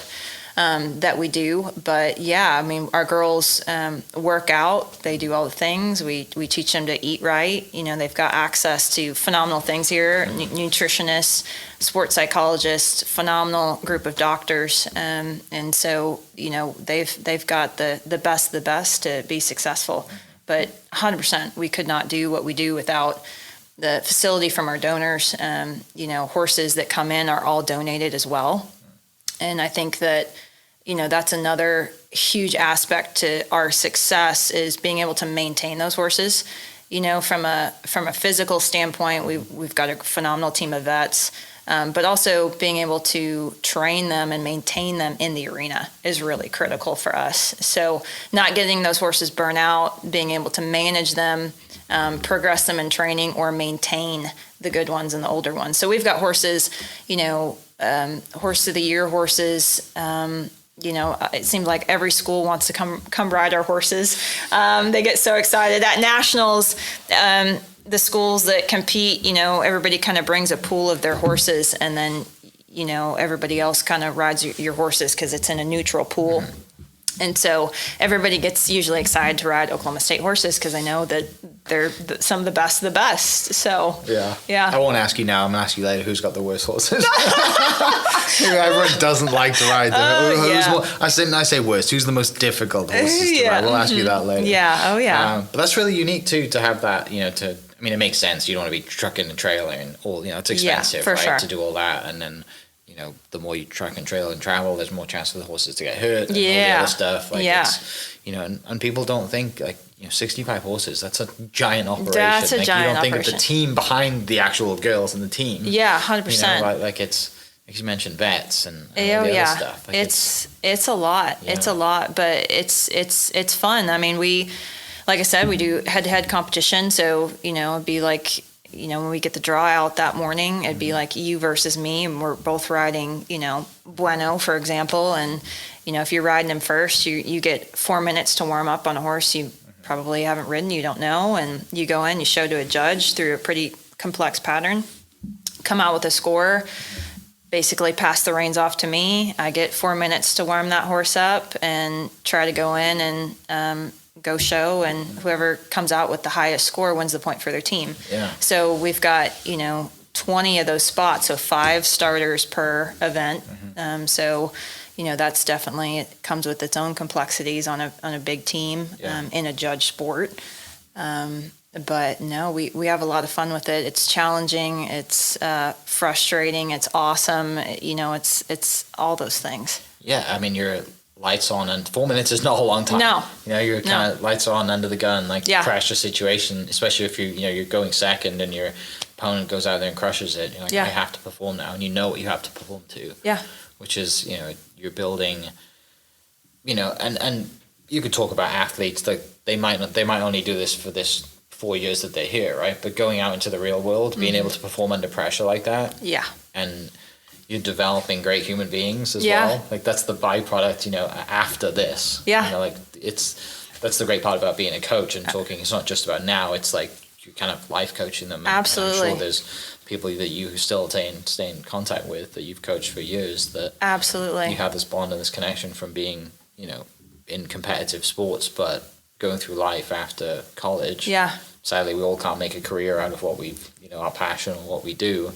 that we do, but our girls work out. They do all the things. We teach them to eat right. They've got access to phenomenal things here: nutritionists, sports psychologists, phenomenal group of doctors, and so they've got the best of the best to be successful. But 100%, we could not do what we do without the facility from our donors. Horses that come in are all donated as well. And I think that, that's another huge aspect to our success, is being able to maintain those horses. From a physical standpoint, we've got a phenomenal team of vets, but also being able to train them and maintain them in the arena is really critical for us. So not getting those horses burn out, being able to manage them, progress them in training, or maintain the good ones and the older ones. So we've got horses, horse of the year horses. It seems like every school wants to come ride our horses. They get so excited at nationals. The schools that compete, everybody kind of brings a pool of their horses, and then, everybody else kind of rides your horses because it's in a neutral pool. And so everybody gets usually excited to ride Oklahoma State horses because I know that they're some of the best of the best. So yeah. I won't ask you now. I'm gonna ask you later. Who's got the worst horses? Everyone doesn't like to ride them. I say worst. Who's the most difficult horses to ride? We'll ask you that later. Yeah. Oh yeah. But that's really unique too, to have that. It makes sense. You don't want to be trucking and trailing and all. It's expensive, right? Sure. To do all that, and then. The more you truck and trail and travel, there's more chance for the horses to get hurt and all the other stuff. It's, and people don't think 65 horses, that's a giant operation. That's a giant operation. You don't think operation. of the team behind the actual girls and the team. Yeah, 100%. It's, like you mentioned, vets and all the other stuff. It's a lot. Yeah. It's a lot, but it's fun. We, like I said, we do head-to-head competition. So, it'd be like when we get the draw out that morning, it'd be like you versus me, and we're both riding, Bueno, for example. And, if you're riding him first, you get 4 minutes to warm up on a horse you probably haven't ridden, you don't know. And you go in, you show to a judge through a pretty complex pattern, come out with a score, basically pass the reins off to me. I get 4 minutes to warm that horse up and try to go in and go show, and whoever comes out with the highest score wins the point for their team. Yeah. So we've got 20 of those spots, so 5 starters per event. So that's definitely, it comes with its own complexities on a big team. In a judge sport. But no, we have a lot of fun with it. It's challenging, it's frustrating, it's awesome. It's all those things. Yeah, I mean, you're lights on, and 4 minutes is not a long time. No. You're kind of lights on, under the gun, crash the situation, especially if you're going second and your opponent goes out there and crushes it. You're like, I have to perform now, and you know what you have to perform to. Yeah. Which is, you're building, and you could talk about athletes that they might only do this for this 4 years that they're here, right? But going out into the real world, being able to perform under pressure like that, and you're developing great human beings as well. Like, that's the byproduct, after this. Yeah. That's the great part about being a coach and talking. It's not just about now. It's like you're kind of life coaching them. Absolutely. And I'm sure there's people that you still stay in contact with that you've coached for years that absolutely you have this bond and this connection from being, in competitive sports, but going through life after college. Yeah. Sadly, we all can't make a career out of what we, our passion or what we do.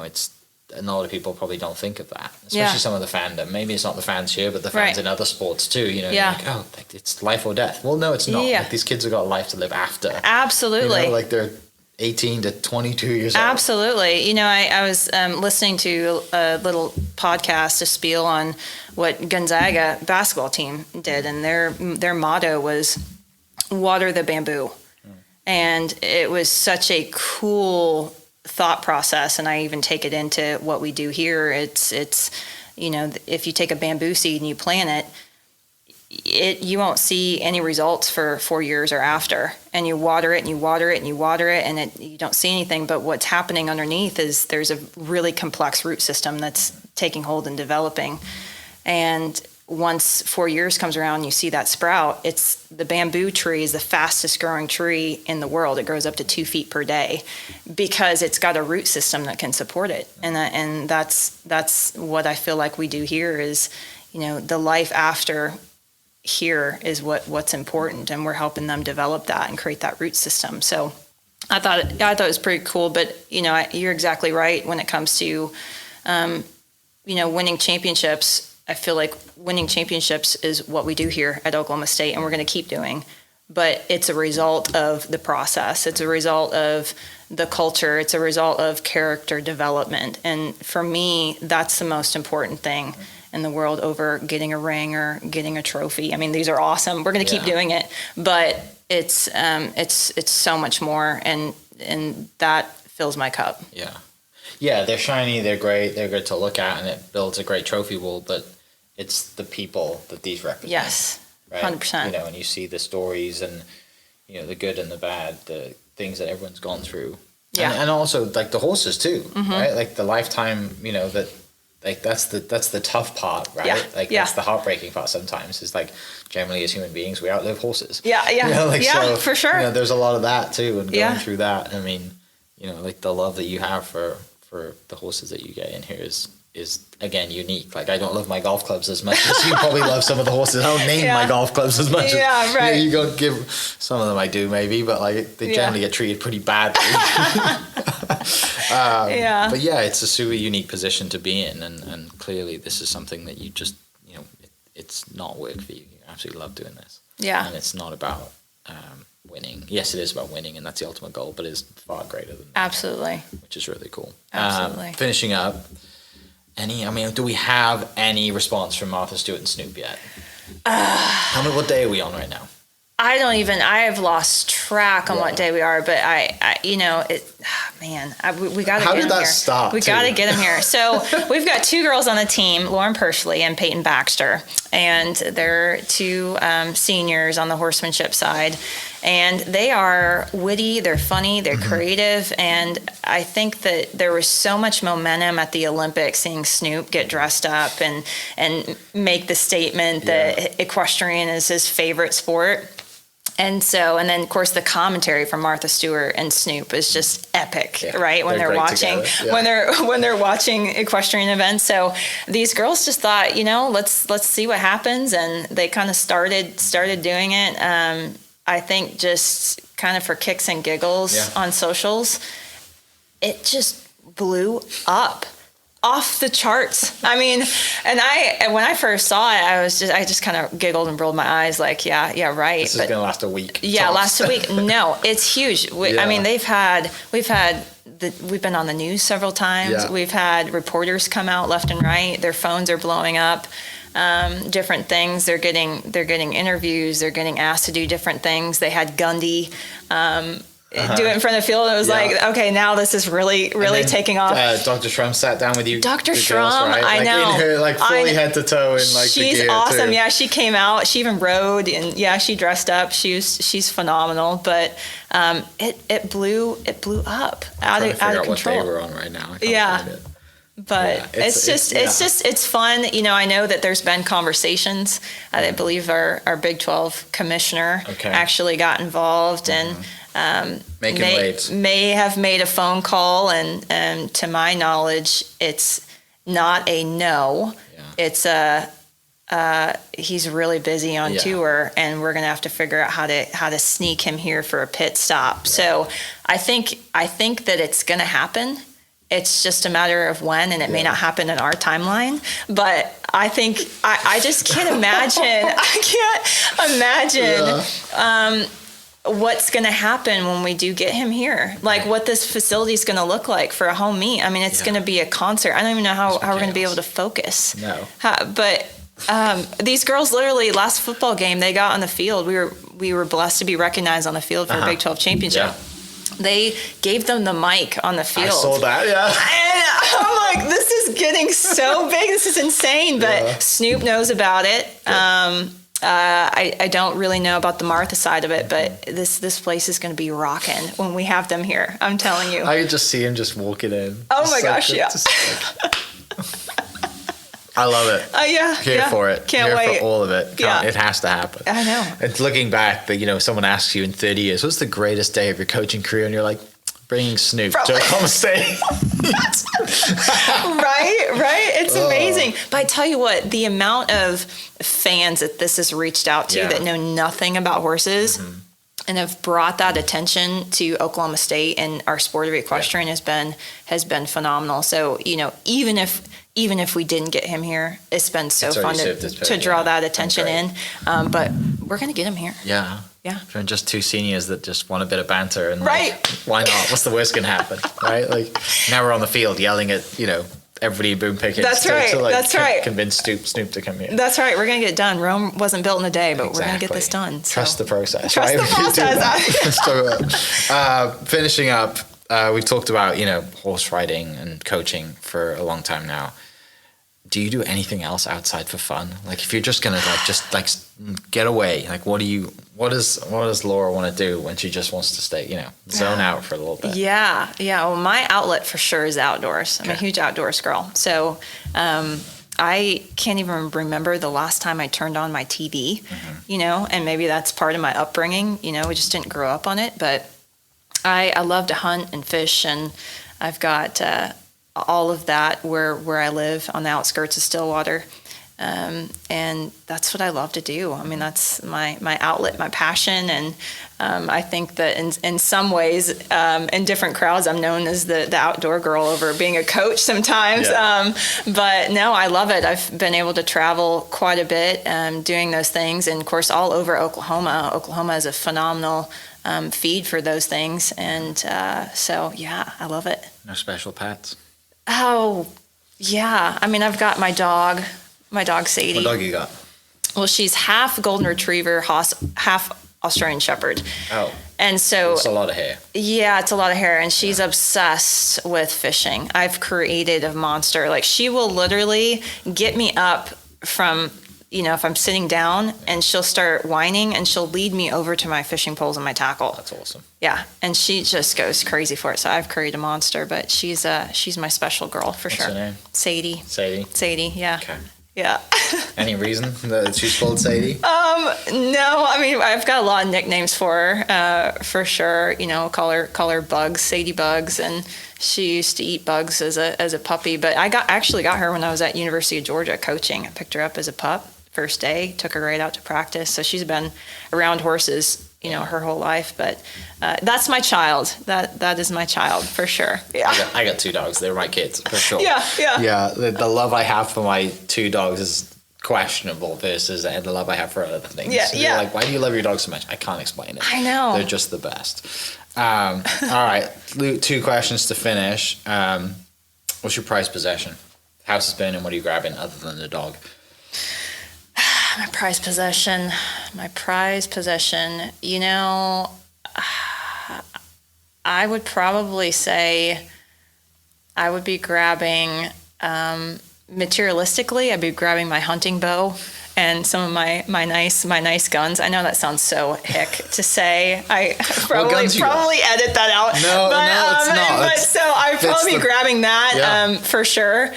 It's a lot of people probably don't think of that, especially some of the fandom. Maybe it's not the fans here, but the fans in other sports too. You're like, it's life or death. Well, no, it's not. Yeah. Like, these kids have got a life to live after. Absolutely. They're 18 to 22 years old. Absolutely. I was listening to a little podcast, a spiel on what Gonzaga basketball team did, and their motto was "Water the bamboo," and it was such a cool thought process. And I even take it into what we do here. It's if you take a bamboo seed and you plant it, you won't see any results for 4 years or after, and you water it and you water it and you water it, and you don't see anything. But what's happening underneath is there's a really complex root system that's taking hold and developing. And once 4 years comes around, you see that sprout. It's the bamboo tree is the fastest growing tree in the world. It grows up to 2 feet per day because it's got a root system that can support it. And that's what I feel like we do here is, the life after here is what's important, and we're helping them develop that and create that root system. So I thought it was pretty cool. But you're exactly right when it comes to winning championships. I feel like winning championships is what we do here at Oklahoma State, and we're going to keep doing. But it's a result of the process. It's a result of the culture. It's a result of character development. And for me, that's the most important thing in the world over getting a ring or getting a trophy. I mean, these are awesome. We're going to keep doing it, but it's so much more, and that fills my cup. Yeah. Yeah, they're shiny, they're great, they're good to look at, and it builds a great trophy wall, but it's the people that these represent. Yes, right? 100%. And you see the stories and, the good and the bad, the things that everyone's gone through. Yeah. And also, the horses, too, right? Like, the lifetime, that, that's the tough part, right? Yeah. That's the heartbreaking part sometimes, is, generally as human beings, we outlive horses. Yeah. So, for sure. There's a lot of that, too, and going through that, I mean, the love that you have for the horses that you get in here is again unique. I don't love my golf clubs as much as you probably love some of the horses. I don't name my golf clubs as much as right. you don't give. Some of them I do maybe, but they generally get treated pretty badly. But it's a super unique position to be in, and clearly this is something that you just it's not work for you. You absolutely love doing this. Yeah, and it's not about winning. Yes, it is about winning, and that's the ultimate goal, but it's far greater than that. Absolutely. Which is really cool. Absolutely. Finishing up, do we have any response from Martha Stewart and Snoop yet? What day are we on right now? I have lost track on what day we are, but Man, we got to How get did him that here. start, We too? got to get him here. So we've got 2 girls on the team, Lauren Pershly and Peyton Baxter, and they're 2 seniors on the horsemanship side. And they are witty, they're funny, they're creative, and I think that there was so much momentum at the Olympics seeing Snoop get dressed up and make the statement that equestrian is his favorite sport. And then of course the commentary from Martha Stewart and Snoop is just epic, right? When they're watching, when they're watching equestrian events. So these girls just thought, let's see what happens, and they kind of started doing it. I think just kind of for kicks and giggles on socials, it just blew up. Off the charts. I mean, and when I first saw it, I just kind of giggled and rolled my eyes like, yeah, right. This is gonna last a week. Yeah, tops. last a week. No, it's huge. I mean, we've been on the news several times. Yeah. We've had reporters come out left and right. Their phones are blowing up. Different things. They're getting interviews. They're getting asked to do different things. They had Gundy do it in front of the field. It was like, okay, now this is really taking off. Dr. Shrum sat down with you. Dr. the Shrum, girls, right? I know. In her, fully head to toe in the she's gear awesome. too. Yeah, she came out. She even rode, and she dressed up. She's phenomenal. But it blew up out of control. What they were on right now. I can't find it. But it's fun. I know that there's been conversations. I believe our Big 12 commissioner actually got involved and may have made a phone call. And to my knowledge, it's not a no. Yeah. It's he's really busy on tour, and we're gonna have to figure out how to sneak him here for a pit stop. Yeah. So I think that it's gonna happen. It's just a matter of when, and it may not happen in our timeline. But I think I just can't imagine. I can't imagine what's going to happen when we do get him here. Like what this facility is going to look like for a home meet. I mean, it's going to be a concert. I don't even know how we're going to be able to focus. No. But these girls literally last football game they got on the field. We were blessed to be recognized on the field for a Big 12 championship. Yeah. They gave them the mic on the field. I saw that, And I'm like, this is getting so big. This is insane. But Snoop knows about it. I don't really know about the Martha side of it, but this place is going to be rocking when we have them here. I'm telling you. I could just see him just walking in. Oh my gosh, yeah. I love it. Here for it. Can't wait. For all of it. It has to happen. I know. It's looking back that, someone asks you in 30 years, what's the greatest day of your coaching career? And you're like, bringing Snoop to Oklahoma State. Right. It's amazing. But I tell you what, the amount of fans that this has reached out to that know nothing about horses and have brought that attention to Oklahoma State and our sport of equestrian has been phenomenal. So, even if we didn't get him here, it's been so fun to draw that attention in. But we're going to get him here. Yeah. Yeah. And just 2 seniors that just want a bit of banter. And why not? What's the worst can happen? Right? Like now we're on the field yelling at, everybody in Boone Pickens. That's right. Convince Snoop to come here. That's right. We're going to get it done. Rome wasn't built in a day, but we're going to get this done. So. Trust the process. Trust the process. Let's talk about finishing up. We've talked about, horse riding and coaching for a long time now. Do you do anything else outside for fun? Like if you're just gonna get away, like what does Laura want to do when she just wants to stay, zone out for a little bit? Yeah. Well, my outlet for sure is outdoors. I'm a huge outdoors girl. So I can't even remember the last time I turned on my TV, and maybe that's part of my upbringing. We just didn't grow up on it, but I love to hunt and fish, and I've got all of that where I live on the outskirts of Stillwater. And that's what I love to do. I mean, that's my outlet, my passion. And I think that in some ways, in different crowds, I'm known as the outdoor girl over being a coach sometimes. Yeah. But no, I love it. I've been able to travel quite a bit doing those things. And of course, all over Oklahoma. Oklahoma is a phenomenal feed for those things. And so, yeah, I love it. No special pets? Oh, yeah. I mean, I've got my dog Sadie. What dog you got? Well, she's half golden retriever, half Australian Shepherd. Oh. And so It's a lot of hair. yeah, it's a lot of hair, and she's obsessed with fishing. I've created a monster. Like, she will literally get me up from, if I'm sitting down, and she'll start whining, and she'll lead me over to my fishing poles and my tackle. That's awesome. Yeah, and she just goes crazy for it. So I've created a monster, but she's my special girl for What's sure. her name? Sadie. Sadie? Yeah. Okay. Yeah. Any reason that she's called Sadie? No, I mean, I've got a lot of nicknames for her, for sure. Call her Bugs, Sadie Bugs, and she used to eat bugs as a puppy. But I actually got her when I was at University of Georgia coaching. I picked her up as a pup first day, took her right out to practice. So she's been around horses, her whole life. But that's my child. That is my child for sure. Yeah. I got 2 dogs. They're my kids for sure. Yeah. Yeah. The love I have for my 2 dogs is questionable versus the love I have for other things. Yeah. You're like, why do you love your dogs so much? I can't explain it. I know. They're just the best. All right, Luke, 2 questions to finish. What's your prized possession? House is burning. What are you grabbing other than the dog? My prized possession. I would probably say I would be grabbing, materialistically, I'd be grabbing my hunting bow and some of my nice guns. I know that sounds so hick to say. I probably edit that out. No, it's not. But so I'd probably be grabbing that, for sure.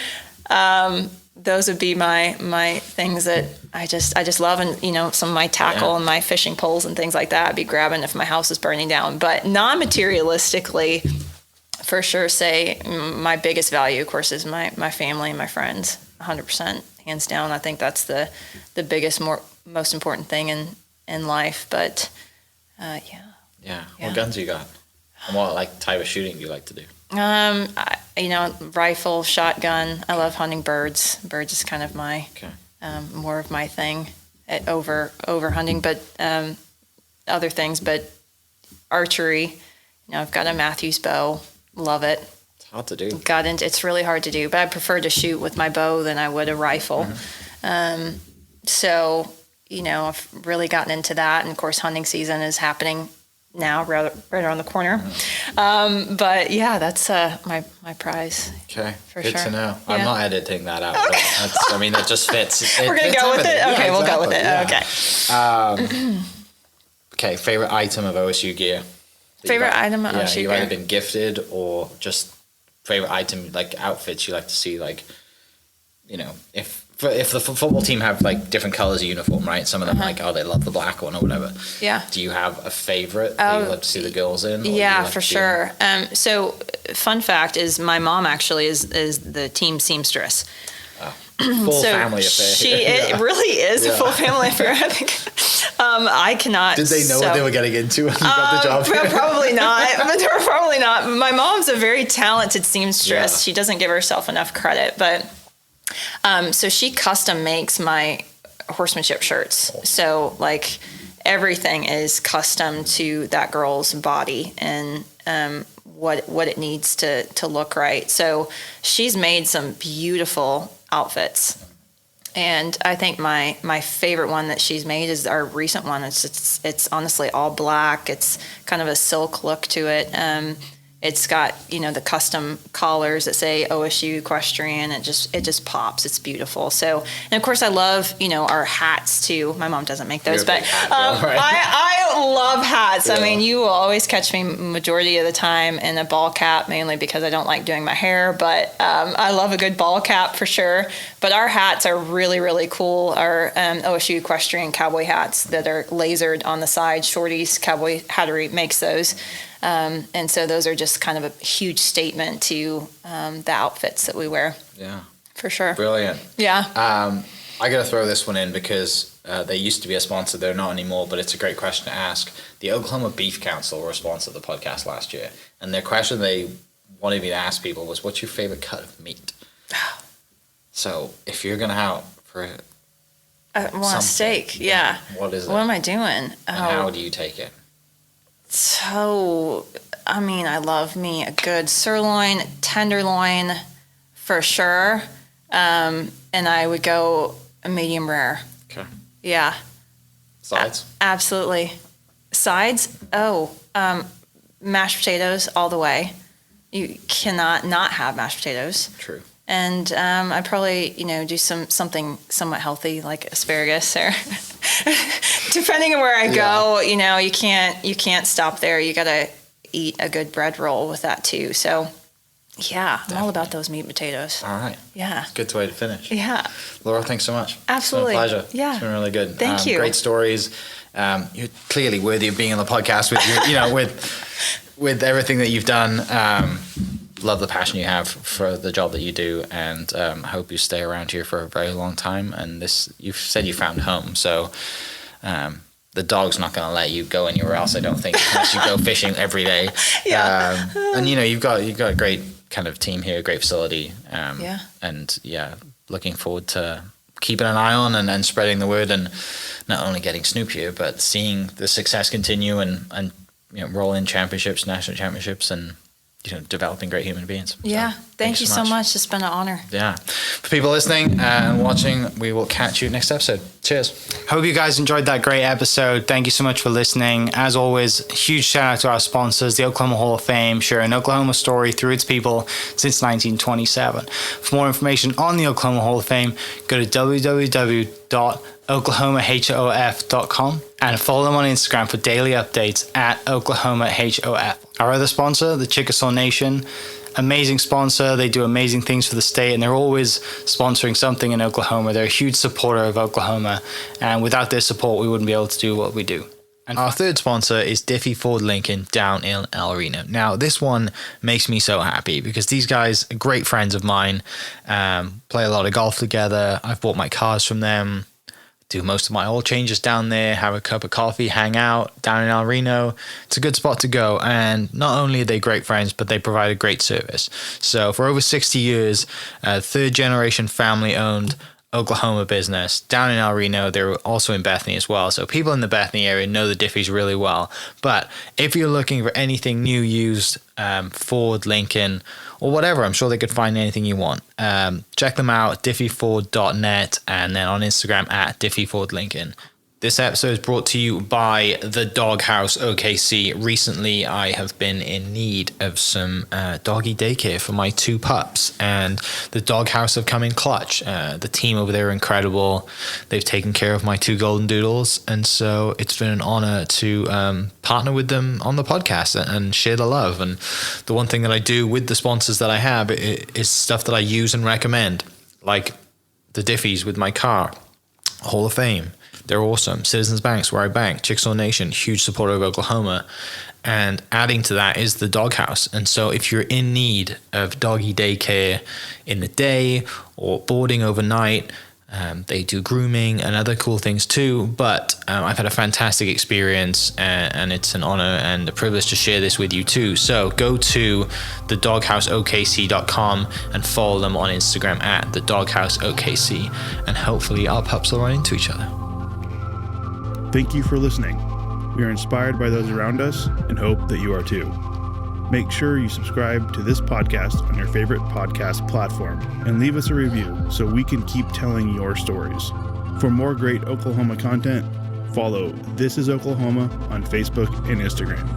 Those would be my things that I just love, and some of my tackle and my fishing poles and things like that I'd be grabbing if my house is burning down. But non-materialistically, for sure, say my biggest value, of course, is my family and my friends. 100%, hands down. I think that's the biggest, most important thing in life. But Yeah. What guns you got? And what type of shooting do you like to do? Rifle, shotgun. I love hunting birds. Birds is kind of my more of my thing over hunting, but other things. But archery. I've got a Matthews bow. Love it. It's hard to do. It's really hard to do, but I prefer to shoot with my bow than I would a rifle. Mm-hmm. So I've really gotten into that, and of course, hunting season is happening now, right around the corner. Mm-hmm. But yeah, that's my prize. Okay, for good sure. to know. Yeah. I'm not editing that out. Okay. But that just fits. We're gonna go with it. Okay, we'll go with it. Yeah. Okay. Okay, favorite item of OSU gear. Favorite item of OSU you've gear. either been gifted or just favorite item, outfits you like to see, if the football team have different colors of uniform, right? Some of them they love the black one or whatever. Yeah. Do you have a favorite that you love to see the girls in? Yeah, for sure. So fun fact is my mom actually is the team seamstress. Full family affair. It really is a full family affair. I think I cannot. Did they know what they were getting into when you got the job? Probably not. But they were probably not. My mom's a very talented seamstress. Yeah. She doesn't give herself enough credit, but so she custom makes my horsemanship shirts. So everything is custom to that girl's body and what it needs to look right. So she's made some beautiful outfits. And I think my favorite one that she's made is our recent one. It's honestly all black. It's kind of a silk look to it. It's got, the custom collars that say OSU Equestrian. It just pops. It's beautiful. So, and of course I love, our hats too. My mom doesn't make those, but I love hats. Yeah. I mean, you will always catch me majority of the time in a ball cap, mainly because I don't like doing my hair, but I love a good ball cap for sure. But our hats are really, really cool. Our OSU Equestrian cowboy hats that are lasered on the side. Shorty's Cowboy Hattery makes those. And so those are just kind of a huge statement to the outfits that we wear. Yeah. For sure. Brilliant. Yeah. I got to throw this one in because they used to be a sponsor. They're not anymore, but it's a great question to ask. The Oklahoma Beef Council were a sponsor of the podcast last year. And their question they wanted me to ask people was, what's your favorite cut of meat? So if you're going to out for a steak, yeah. What is it? What am I doing? And how do you take it? So, I mean, I love me a good sirloin, tenderloin, for sure. And I would go a medium rare. Okay. Yeah. Sides? Absolutely. Sides? Mashed potatoes all the way. You cannot not have mashed potatoes. True. And I'd probably, do something somewhat healthy like asparagus, or depending on where I go, you can't stop there. You got to eat a good bread roll with that too. So, yeah, I'm all about those meat potatoes. All right. Yeah. Good way to finish. Yeah. Laura, thanks so much. Absolutely. It's been a pleasure. Yeah. It's been really good. Thank you. Great stories. You're clearly worthy of being on the podcast with you, with everything that you've done. Love the passion you have for the job that you do, and hope you stay around here for a very long time. And you've said you found home, so the dog's not going to let you go anywhere else, I don't think, unless you go fishing every day. Yeah. And you've got a great kind of team here, a great facility. And looking forward to keeping an eye on and spreading the word, and not only getting Snoop here, but seeing the success continue and roll in championships, national championships, and developing great human beings. Yeah. So, thank you so much. It's been an honor. Yeah. For people listening and watching, we will catch you next episode. Cheers. Hope you guys enjoyed that great episode. Thank you so much for listening. As always, huge shout out to our sponsors, the Oklahoma Hall of Fame, sharing Oklahoma story through its people since 1927. For more information on the Oklahoma Hall of Fame, go to www.oklahomahof.com and follow them on Instagram for daily updates at oklahomahof. Our other sponsor, the Chickasaw Nation, amazing sponsor. They do amazing things for the state, and they're always sponsoring something in Oklahoma. They're a huge supporter of Oklahoma, and without their support, we wouldn't be able to do what we do. And our third sponsor is Diffie Ford Lincoln down in El Reno. Now, this one makes me so happy because these guys are great friends of mine, play a lot of golf together. I've bought my cars from them, do most of my oil changes down there, have a cup of coffee, hang out down in El Reno. It's a good spot to go. And not only are they great friends, but they provide a great service. So for over 60 years, third generation family owned Oklahoma business down in El Reno. They're also in Bethany as well. So people in the Bethany area know the Diffies really well. But if you're looking for anything new, used, Ford, Lincoln, or whatever, I'm sure they could find anything you want. Check them out, diffieford.net, and then on Instagram at diffiefordlincoln. This episode is brought to you by the Doghouse OKC. Recently, I have been in need of some doggy daycare for my 2 pups, and the Doghouse have come in clutch. The team over there are incredible. They've taken care of my 2 golden doodles, and so it's been an honor to partner with them on the podcast and share the love. And the one thing that I do with the sponsors that I have is stuff that I use and recommend, like the Diffies with my car, Hall of Fame. They're awesome. Citizens Banks, where I bank. Chickasaw Nation, huge supporter of Oklahoma. And adding to that is the Doghouse. And so if you're in need of doggy daycare in the day or boarding overnight, they do grooming and other cool things too. But I've had a fantastic experience, and it's an honor and a privilege to share this with you too. So go to thedogHouseOKC.com and follow them on Instagram at thedogHouseOKC. And hopefully our pups will run into each other. Thank you for listening. We are inspired by those around us and hope that you are too. Make sure you subscribe to this podcast on your favorite podcast platform and leave us a review so we can keep telling your stories. For more great Oklahoma content, follow This Is Oklahoma on Facebook and Instagram.